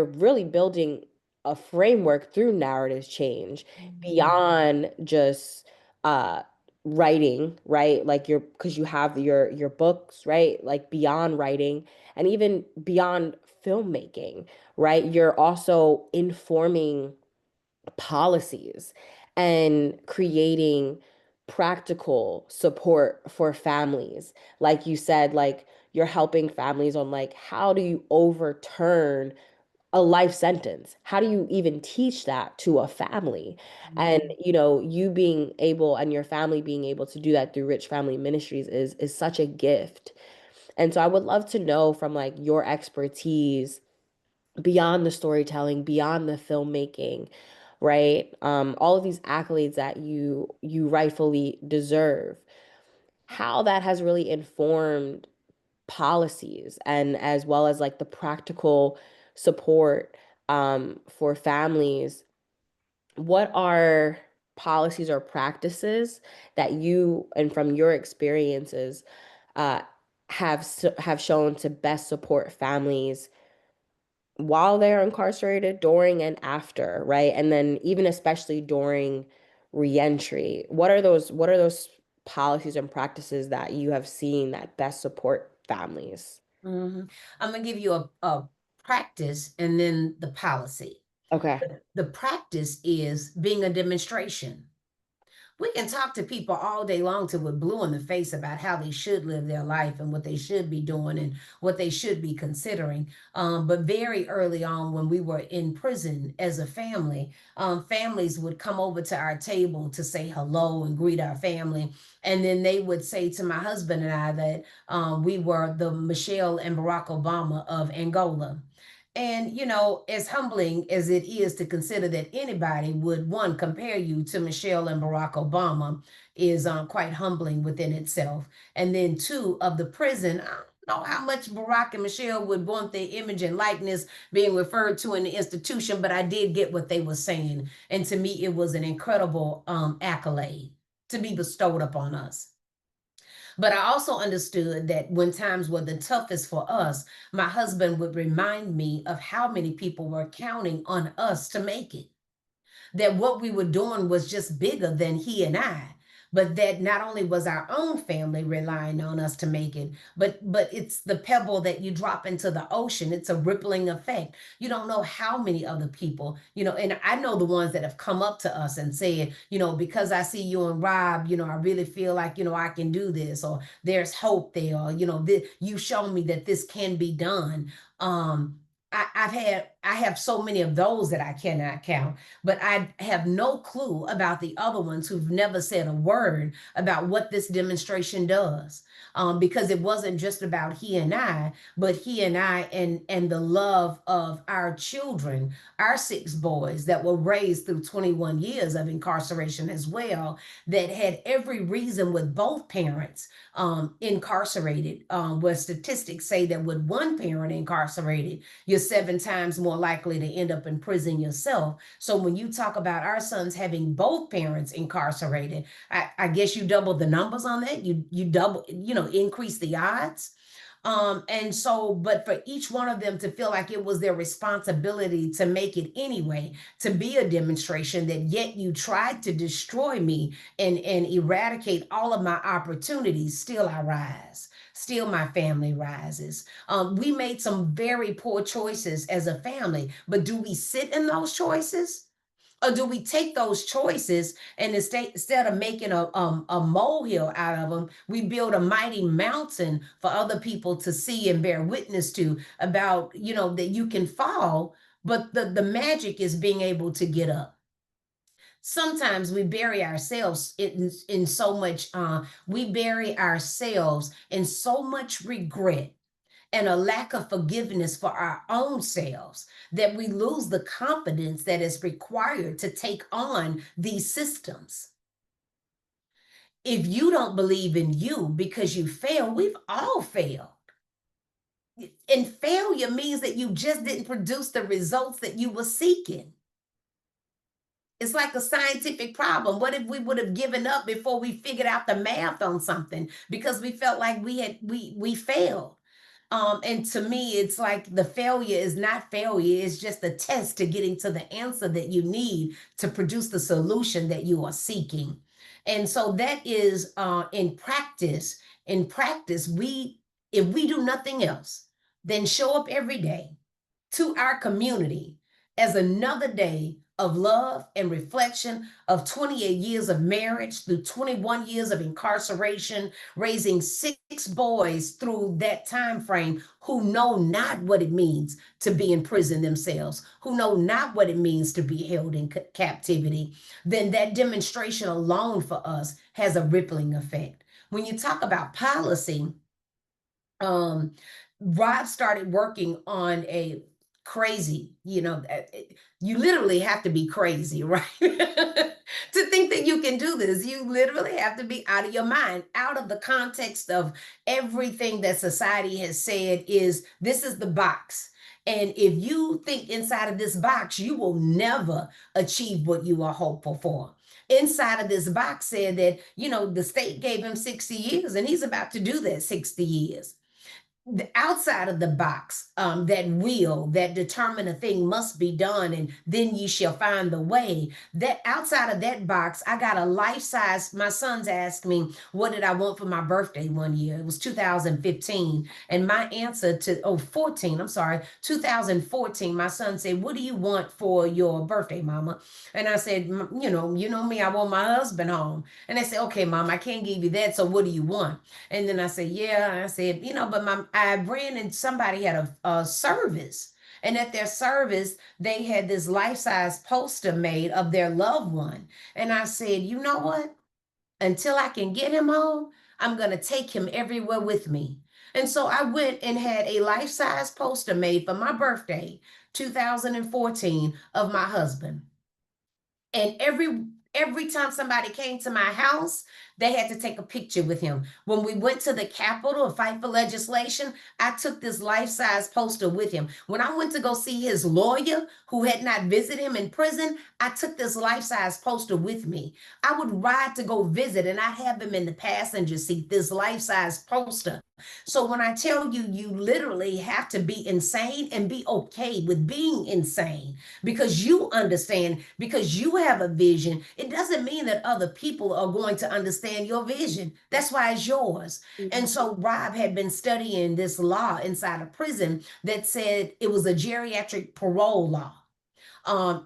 really building a framework through narrative change Mhm. beyond just uh writing, right? Like because you have your books, right? Like beyond writing and even beyond filmmaking, right? You're also informing policies and creating practical support for families. Like you said, like you're helping families on like how do you overturn a life sentence? How do you even teach that to a family? And Mhm. you being able and your family being able to do that through Rich Family Ministries is such a gift. And so I would love to know from like your expertise beyond the storytelling, beyond the filmmaking, right? All of these accolades that you rightfully deserve, how that has really informed policies and as well as like the practical support for families. What are policies or practices that you and from your experiences uh, have shown to best support families while they're incarcerated, during and after, right? And then even especially during reentry. What are those policies and practices that you have seen that best support families? Mhm. I'm gonna give you a practice and then the policy. Okay. The practice is being a demonstration. We can talk to people all day long till we're blue in the face about how they should live their life and what they should be doing and what they should be considering. But very early on, when we were in prison as a family, families would come over to our table to say hello and greet our family. And then they would say to my husband and I that we were the Michelle and Barack Obama of Angola. And, as humbling as it is to consider that anybody would, one, compare you to Michelle and Barack Obama is quite humbling within itself. And then, two, of the prison, I don't know how much Barack and Michelle would want their image and likeness being referred to in the institution, but I did get what they were saying. And to me, it was an incredible accolade to be bestowed upon us. But I also understood that when times were the toughest for us, my husband would remind me of how many people were counting on us to make it, that what we were doing was just bigger than he and I. But that not only was our own family relying on us to make it, but it's the pebble that you drop into the ocean. It's a rippling effect. You don't know how many other people, and I know the ones that have come up to us and said, because I see you and Rob, I really feel like, I can do this, or there's hope there, or, you show me that this can be done. I have so many of those that I cannot count, but I have no clue about the other ones who've never said a word about what this demonstration does. Because it wasn't just about he and I, but he and I and the love of our children, our six boys that were raised through 21 years of incarceration as well, that had every reason with both parents incarcerated, where statistics say that with one parent incarcerated, you're 7 times more likely to end up in prison yourself. So when you talk about our sons having both parents incarcerated, I guess you double the numbers on that. You double, increase the odds. And so, but for each one of them to feel like it was their responsibility to make it anyway, to be a demonstration that yet you tried to destroy me and eradicate all of my opportunities, still I rise. Still, my family rises. We made some very poor choices as a family, but do we sit in those choices? Or do we take those choices and instead of making a molehill out of them, we build a mighty mountain for other people to see and bear witness to about, that you can fall, but the magic is being able to get up. Sometimes we bury ourselves in so much, we bury ourselves in so much regret and a lack of forgiveness for our own selves that we lose the confidence that is required to take on these systems. If you don't believe in you because you fail, we've all failed. And failure means that you just didn't produce the results that you were seeking. It's like a scientific problem. What if we would have given up before we figured out the math on something because we felt like we failed? And to me, it's like the failure is not failure, it's just a test to getting to the answer that you need to produce the solution that you are seeking. And so that is in practice. In practice, if we do nothing else, then show up every day to our community as another day of love and reflection of 28 years of marriage through 21 years of incarceration, raising 6 boys through that time frame who know not what it means to be in prison themselves, who know not what it means to be held in captivity, then that demonstration alone for us has a rippling effect. When you talk about policy, um, Rob started working on a crazy, you literally have to be crazy, right? To think that you can do this, you literally have to be out of your mind, out of the context of everything that society has said is this is the box. And if you think inside of this box, you will never achieve what you are hopeful for. Inside of this box said that, the state gave him 60 years and he's about to do that 60 years. The outside of the box, that will that determine a thing must be done and then ye shall find the way, that outside of that box I got a life size. My sons asked me what did I want for my birthday one year. It was 2015 and my answer to 14, I'm sorry, 2014, my son said, what do you want for your birthday, mama? And I said, you know me, I want my husband home. And they said, okay, mom, I can't give you that, so what do you want? And then I said, yeah. And I said, but I ran and somebody had a service. And at their service, they had this life-size poster made of their loved one. And I said, you know what? Until I can get him home, I'm going to take him everywhere with me. And so I went and had a life-size poster made for my birthday, 2014, of my husband. And every time somebody came to my house, they had to take a picture with him. When we went to the Capitol to fight for legislation, I took this life-size poster with him. When I went to go see his lawyer who had not visited him in prison, I took this life-size poster with me. I would ride to go visit and I'd have him in the passenger seat, this life-size poster. So when I tell you, you literally have to be insane and be okay with being insane because you understand, because you have a vision. It doesn't mean that other people are going to understand your vision. That's why it's yours. And so Rob had been studying this law inside of prison that said it was a geriatric parole law.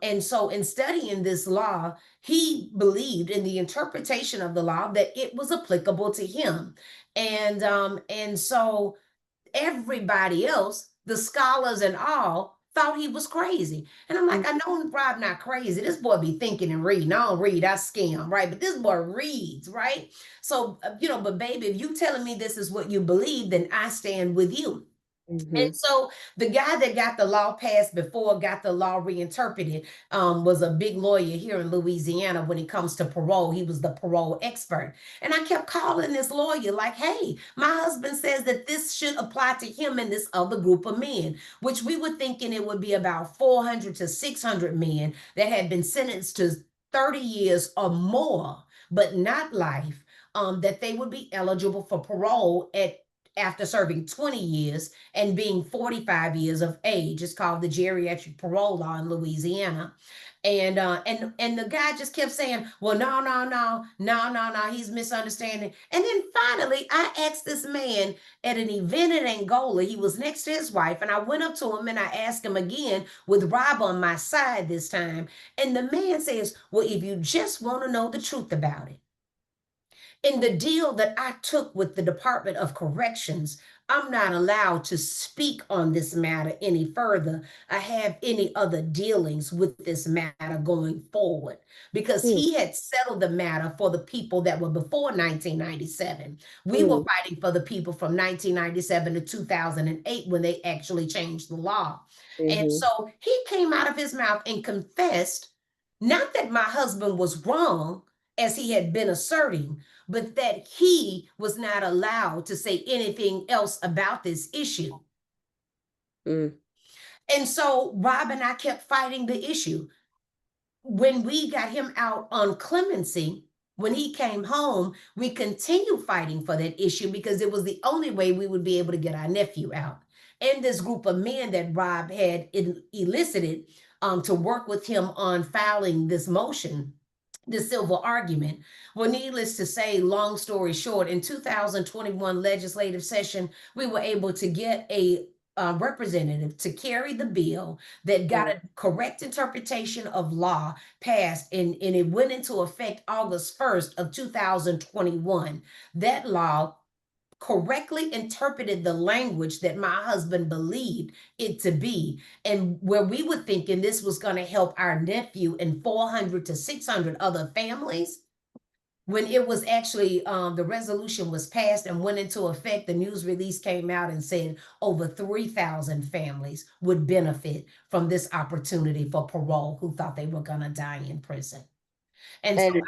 And so in studying this law, he believed in the interpretation of the law that it was applicable to him. And so everybody else, the scholars and all, thought he was crazy. And I'm like, I know Rob not crazy. This boy be thinking and reading. I don't read, I skim, right? But this boy reads, right? So, but baby, if you telling me this is what you believe, then I stand with you. And Mm-hmm. so the guy that got the law passed before got the law reinterpreted was a big lawyer here in Louisiana when it comes to parole. He was the parole expert. And I kept calling this lawyer like, hey, my husband says that this should apply to him and this other group of men, which we were thinking it would be about 400 to 600 men that had been sentenced to 30 years or more, but not life, that they would be eligible for parole at after serving 20 years and being 45 years of age. It's called the geriatric parole law in Louisiana. And the guy just kept saying, well, no, he's misunderstanding. And then finally, I asked this man at an event in Angola. He was next to his wife, and I went up to him and I asked him again with Rob on my side this time. And the man says, well, if you just want to know the truth about it, in the deal that I took with the Department of Corrections, I'm not allowed to speak on this matter any further. I have any other dealings with this matter going forward because Mm, he had settled the matter for the people that were before 1997. We were mm, fighting for the people from 1997 to 2008 when they actually changed the law. And mm-hmm. so he came out of his mouth and confessed, not that my husband was wrong, as he had been asserting, but that he was not allowed to say anything else about this issue. Mm. And so Rob and I kept fighting the issue. When we got him out on clemency, when he came home, we continued fighting for that issue because it was the only way we would be able to get our nephew out. And this group of men that Rob had elicited to work with him on filing this motion, the civil argument. Well, needless to say, long story short, in 2021 legislative session, we were able to get a representative to carry the bill that got Mm. a correct interpretation of law passed, and it went into effect August 1st of 2021. That law correctly interpreted the language that my husband believed it to be, and where we were thinking this was going to help our nephew and 400 to 600 other families, when it was actually the resolution was passed and went into effect, the news release came out and said over 3,000 families would benefit from this opportunity for parole who thought they were going to die in prison. And so And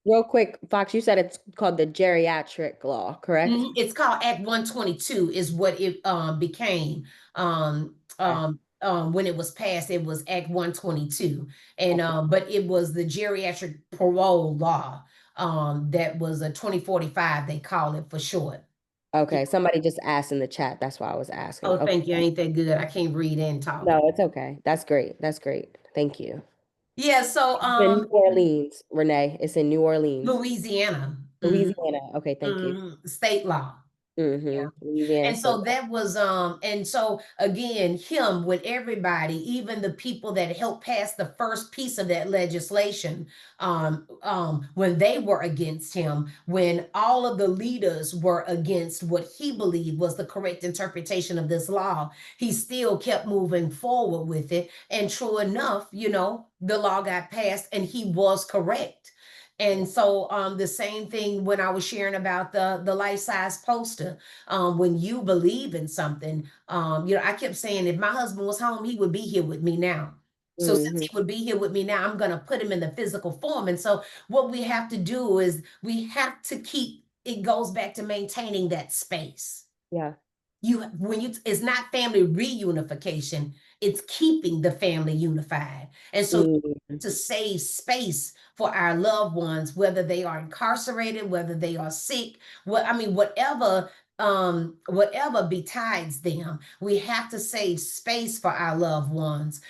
real quick, Fox, you said it's called the geriatric law, correct? It's called Act 122 is what it became. Okay. When it was passed, it was Act 122. And Okay. but it was the geriatric parole law. That was a 2045, they call it for short. Yeah. Okay. Somebody just asked in the chat. That's why I was asking. Oh, Okay. thank you. Ain't that good? I can't read and talk. No, it's okay. That's great. That's great. Thank you. Yeah, so It's in New Orleans, Renee. It's in New Orleans, Louisiana. Louisiana. Okay, thank you. State law. Mm-hmm. Louisiana And State so Law. that was and so again, him with everybody, even the people that helped pass the first piece of that legislation, when they were against him, when all of the leaders were against what he believed was the correct interpretation of this law, he still kept moving forward with it. And true enough, the law got passed and he was correct. And so the same thing when I was sharing about the life size poster, when you believe in something, I kept saying if my husband was home, he would be here with me now. So since Mm-hmm. he would be here with me now, I'm going to put him in the physical form. And so what we have to do is we have to keep, it goes back to maintaining that space. Yeah. It's not family reunification, it's keeping the family unified. And so Mm-hmm. to save space for our loved ones, whether they are incarcerated, whether they are sick, whatever betides them, we have to save space for our loved ones,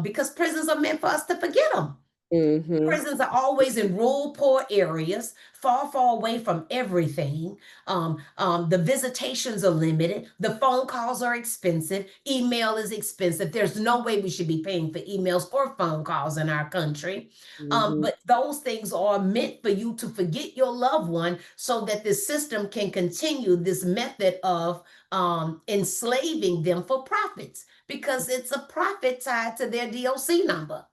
because prisons are meant for us to forget them. Mm-hmm. Prisons are always in rural, poor areas, far, far away from everything. The visitations are limited. The phone calls are expensive. Email is expensive. There's no way we should be paying for emails or phone calls in our country. Mm-hmm. But those things are meant for you to forget your loved one so that the system can continue this method of enslaving them for profits because it's a profit tied to their DOC number.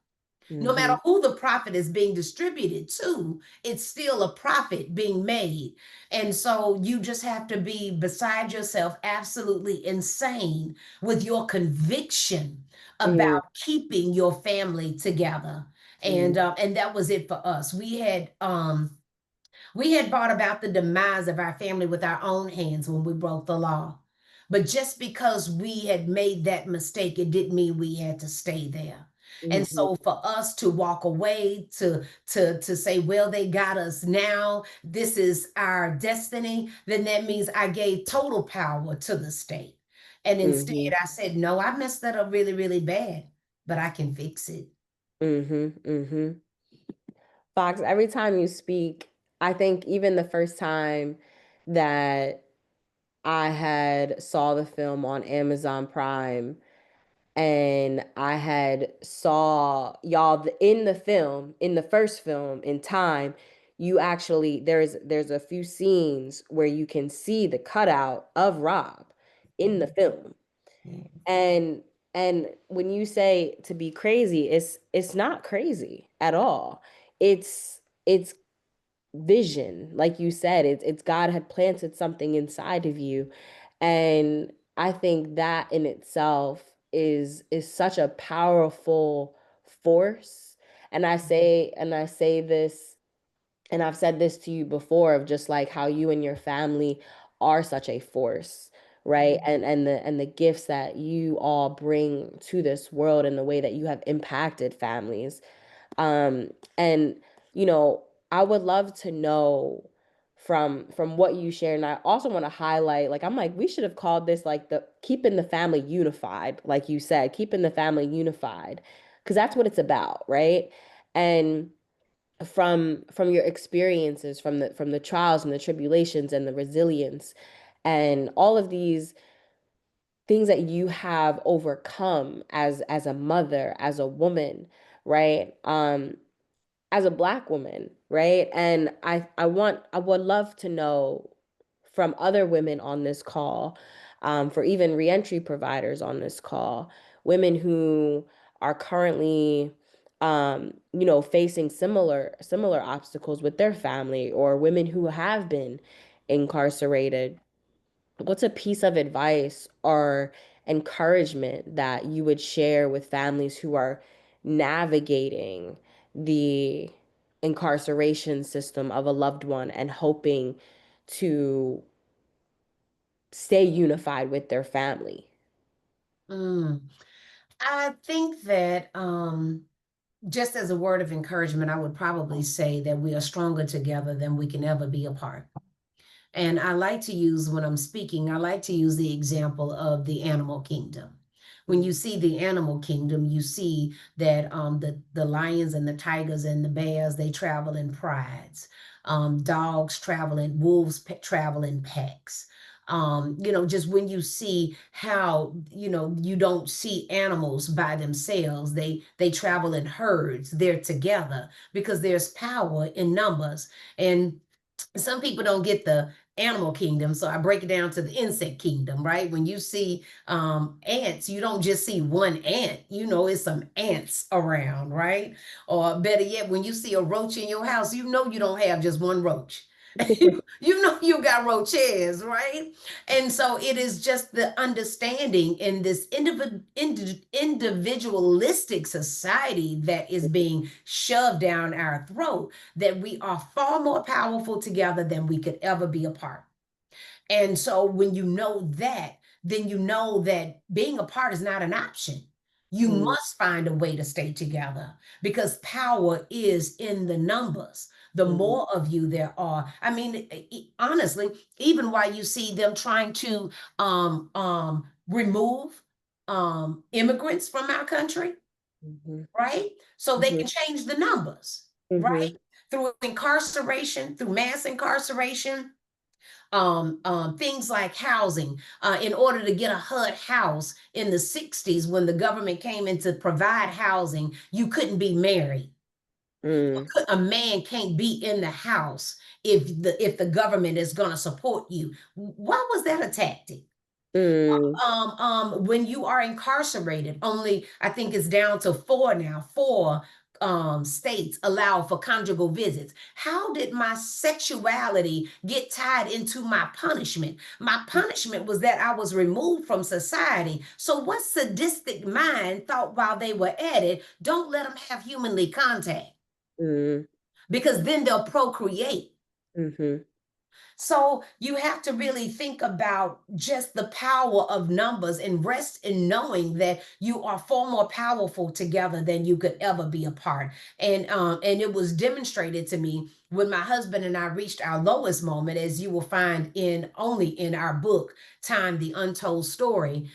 No matter Mhm. who the profit is being distributed to, it's still a profit being made. And so you just have to be beside yourself, absolutely insane with your conviction Mhm. about keeping your family together. Mhm. And that was it for us. We had brought about the demise of our family with our own hands when we broke the law. But just because we had made that mistake, it didn't mean we had to stay there. And Mhm. so for us to walk away, to say, well, they got us now, this is our destiny, then that means I gave total power to the state. And instead Mhm. I said, no, I messed that up really, really bad, but I can fix it. Mhm. Mhm. Fox, every time you speak, I think even the first time that I had saw the film on Amazon Prime and I had saw y'all in the film, in the first film in time, you actually there's a few scenes where you can see the cutout of Rob in the film. Yeah. And when you say to be crazy, it's not crazy at all. It's vision, like you said. It's God had planted something inside of you, and I think that in itself is such a powerful force. And I say this, and I've said this to you before, of just like how you and your family are such a force, right? And the gifts that you all bring to this world and the way that you have impacted families. And I would love to know from what you share. And I also want to highlight, like, I'm like, we should have called this like the keeping the family unified, like you said, keeping the family unified, because that's what it's about, right? And from your experiences, from the trials and the tribulations and the resilience and all of these things that you have overcome as a mother, as a woman, right? As a Black woman, right? And I would love to know from other women on this call, for even reentry providers on this call, women who are currently, facing similar obstacles with their family, or women who have been incarcerated. What's a piece of advice or encouragement that you would share with families who are navigating the incarceration system of a loved one and hoping to stay unified with their family? Mm. I think that just as a word of encouragement, I would probably say that we are stronger together than we can ever be apart. And I like to use, when I'm speaking, I like to use the example of the animal kingdom. When you see the animal kingdom, you see that the lions and the tigers and the bears, they travel in prides. Dogs travel in, wolves travel in packs. Just when you see how, you don't see animals by themselves, they travel in herds, they're together because there's power in numbers. And some people don't get the animal kingdom, so I break it down to the insect kingdom. Right, when you see ants, you don't just see one ant, it's some ants around, right? Or better yet, when you see a roach in your house, you don't have just one roach. You got roaches, right? And so it is just the understanding in this individualistic society that is being shoved down our throat, that we are far more powerful together than we could ever be apart. And so when you know that, then you know that being apart is not an option. You Mm, must find a way to stay together because power is in the numbers. The mhm, more of you there are, I mean, honestly, even while you see them trying to remove immigrants from our country, mhm, right? So they mhm, can change the numbers, right? mhm, Through incarceration, through mass incarceration, things like housing. In order to get a HUD house in the 60s, when the government came in to provide housing, you couldn't be married. mm, A man can't be in the house if the government is going to support you. Why was that a tactic? mm, When you are incarcerated, only I think it's down to four now, four states allow for conjugal visits. How did my sexuality get tied into my punishment? My punishment was that I was removed from society. So, what sadistic mind thought while they were at it, don't let them have humanly contact Mm-hmm. because then they'll procreate. Mm-hmm. So you have to really think about just the power of numbers and rest in knowing that you are far more powerful together than you could ever be apart. And it was demonstrated to me when my husband and I reached our lowest moment, as you will find in only in our book, Time the Untold Story.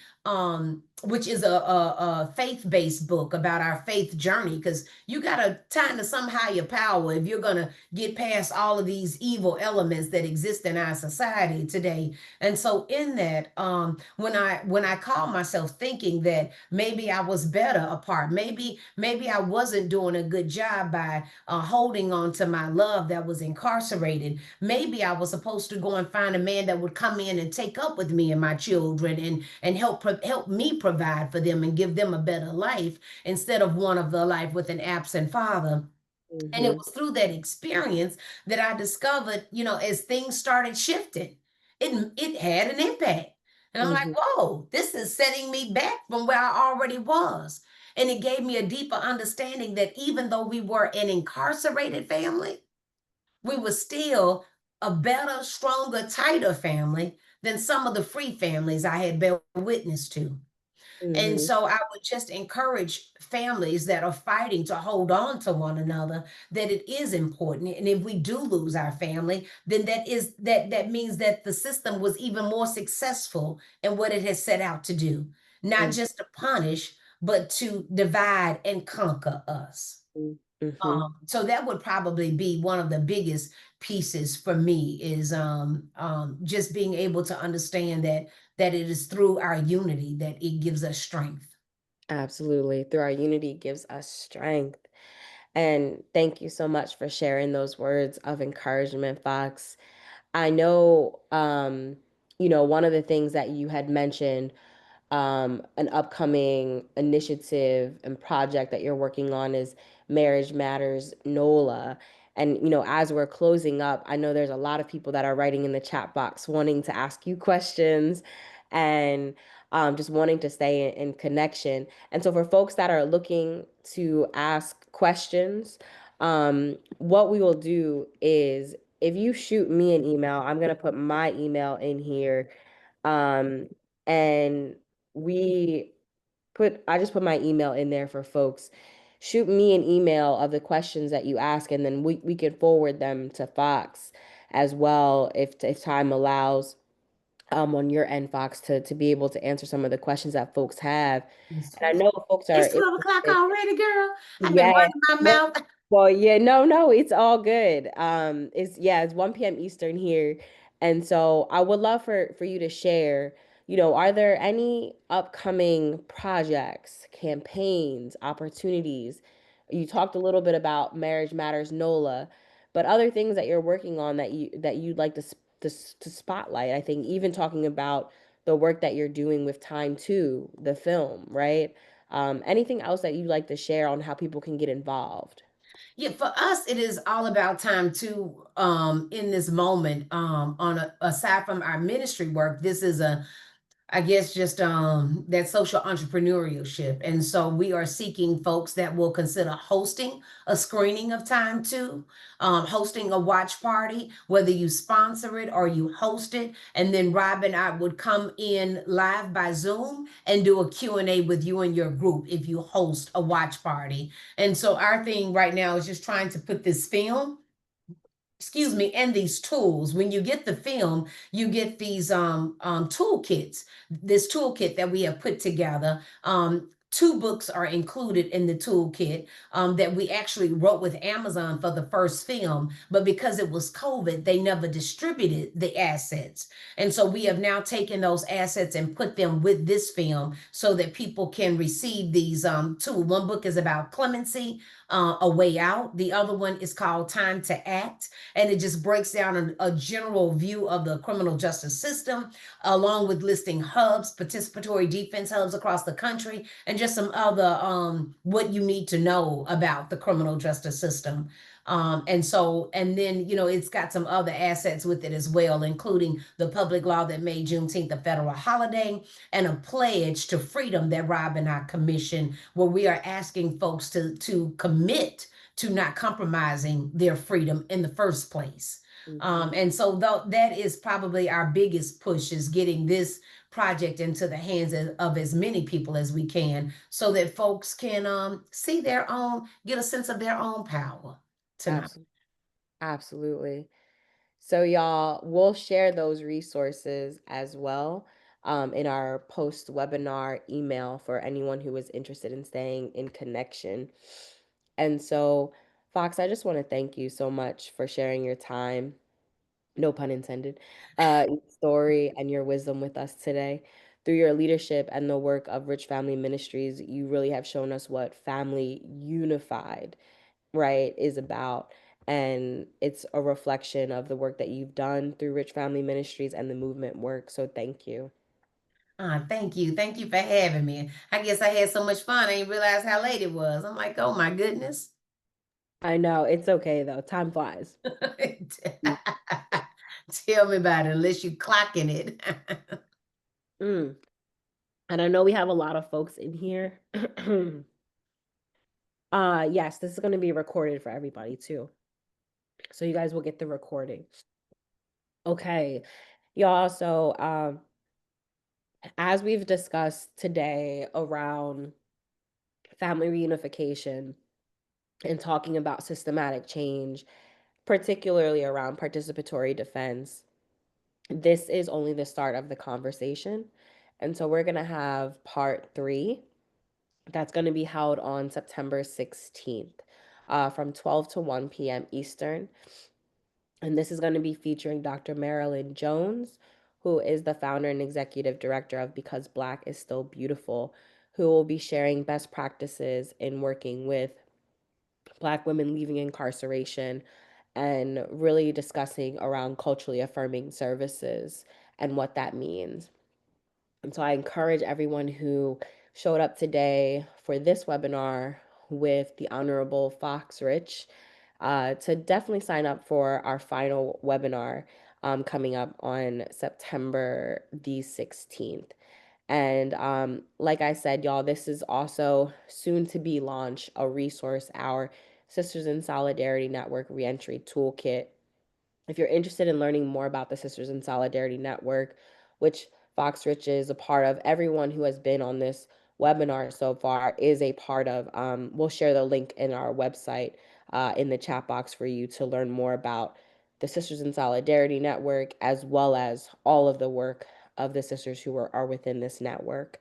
Which is a faith-based book about our faith journey, because you got to tie into some higher power if you're going to get past all of these evil elements that exist in our society today. And so in that, when I call myself thinking that maybe I was better apart, maybe I wasn't doing a good job by holding on to my love that was incarcerated. Maybe I was supposed to go and find a man that would come in and take up with me and my children and help me provide for them and give them a better life instead of one of the life with an absent father. And it Mm-hmm. was through that experience that I discovered, as things started shifting, it had an impact. And I'm like, Mm-hmm. whoa, this is setting me back from where I already was. And it gave me a deeper understanding that even though we were an incarcerated family, we were still a better, stronger, tighter family than some of the free families I had been witness to. And Mm-hmm. so I would just encourage families that are fighting to hold on to one another that it is important. And if we do lose our family, then that means that the system was even more successful in what it has set out to do, not just to punish, but to divide and conquer us. Mm-hmm. So that would probably be one of the biggest pieces for me is just being able to understand that it is through our unity that it gives us strength. Absolutely. Through our unity gives us strength. And thank you so much for sharing those words of encouragement, Fox. I know, one of the things that you had mentioned, an upcoming initiative and project that you're working on is Marriage Matters NOLA. And, as we're closing up, I know there's a lot of people that are writing in the chat box wanting to ask you questions and just wanting to stay in connection. And so, for folks that are looking to ask questions, what we will do is if you shoot me an email, I'm going to put my email in here. Um, and I just put my email in there for folks. Shoot me an email of the questions that you ask, and then we can forward them to Fox as well if time allows, on your end, Fox, to be able to answer some of the questions that folks have. Yes, And I sweetie. know folks are It's 12 o'clock interested. already, girl. I've been Yeah. running my mouth. Well, yeah, no, it's all good. It's 1 p.m. Eastern here. And so I would love for you to share, are there any upcoming projects, campaigns, opportunities? You talked a little bit about Marriage Matters NOLA, but other things that you're working on that you'd like to spotlight. I think even talking about the work that you're doing with Time 2, the film, right? Anything else that you'd like to share on how people can get involved? Yeah, for us, it is all about time to in this moment. Aside from our ministry work, this is I guess just that social entrepreneurship. And so we are seeking folks that will consider hosting a screening of Time 2, hosting a watch party, whether you sponsor it or you host it. And then Rob and I would come in live by Zoom and do a Q&A with you and your group if you host a watch party. And so our thing right now is just trying to put this film, excuse me, and these tools. When you get the film, you get these toolkits. This toolkit that we have put together. Two books are included in the toolkit that we actually wrote with Amazon for the first film, but because it was COVID, they never distributed the assets. And so we have now taken those assets and put them with this film so that people can receive these tools. One book is about clemency, a way out. The other one is called Time to Act, and it just breaks down a general view of the criminal justice system, along with listing hubs, participatory defense hubs across the country, and just some other what you need to know about the criminal justice system. And so, and then, you know, it's got some other assets with it as well, including the public law that made Juneteenth a federal holiday and a pledge to freedom that Rob and I commissioned, where we are asking folks to commit to not compromising their freedom in the first place. Mhm. And so that is probably our biggest push, is getting this project into the hands of as many people as we can, so that folks can see their own, get a sense of their own power tonight. Absolutely. Absolutely. So, y'all, we'll share those resources as well in our post webinar email for anyone who is interested in staying in connection. And so, Fox, I just want to thank you so much for sharing your time, no pun intended, your story and your wisdom with us today. Through your leadership and the work of Rich Family Ministries, you really have shown us what family unified, right, is about. And it's a reflection of the work that you've done through Rich Family Ministries and the movement work. So thank you. Thank you. Thank you for having me. I guess I had so much fun. I didn't realize how late it was. I'm like, oh my goodness. I know it's okay though. Time flies. Tell me about it, unless you clocking it. Mm. And I know we have a lot of folks in here. Yes, this is going to be recorded for everybody too. So you guys will get the recording. Okay. Y'all, so as we've discussed today around family reunification and talking about systematic change, particularly around participatory defense, this is only the start of the conversation. And so we're going to have part 3 that's going to be held on September 16th from 12 to 1 p.m. Eastern. And this is going to be featuring Dr. Marilyn Jones, who is the founder and executive director of Because Black is Still Beautiful, who will be sharing best practices in working with Black women leaving incarceration and really discussing around culturally affirming services and what that means. And so I encourage everyone who showed up today for this webinar with the Honorable Fox Rich to definitely sign up for our final webinar coming up on September the 16th. And like I said, y'all, this is also soon to be launched a resource, our Sisters in Solidarity Network Reentry Toolkit. If you're interested in learning more about the Sisters in Solidarity Network, which Fox Rich is a part of, everyone who has been on this webinar so far is a part of. We'll share the link in our website in the chat box for you to learn more about the Sisters in Solidarity Network, as well as all of the work of the sisters who are within this network.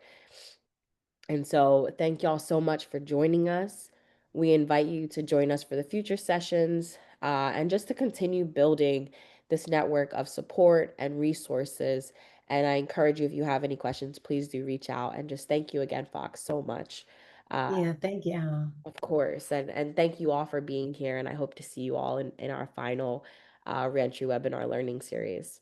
And so, thank y'all so much for joining us. We invite you to join us for the future sessions and just to continue building this network of support and resources. And I encourage you, if you have any questions, please do reach out. And just thank you again, Fox, so much. Uh, Yeah, thank you. of course. And thank you all for being here. And I hope to see you all in our final Reentry webinar learning series.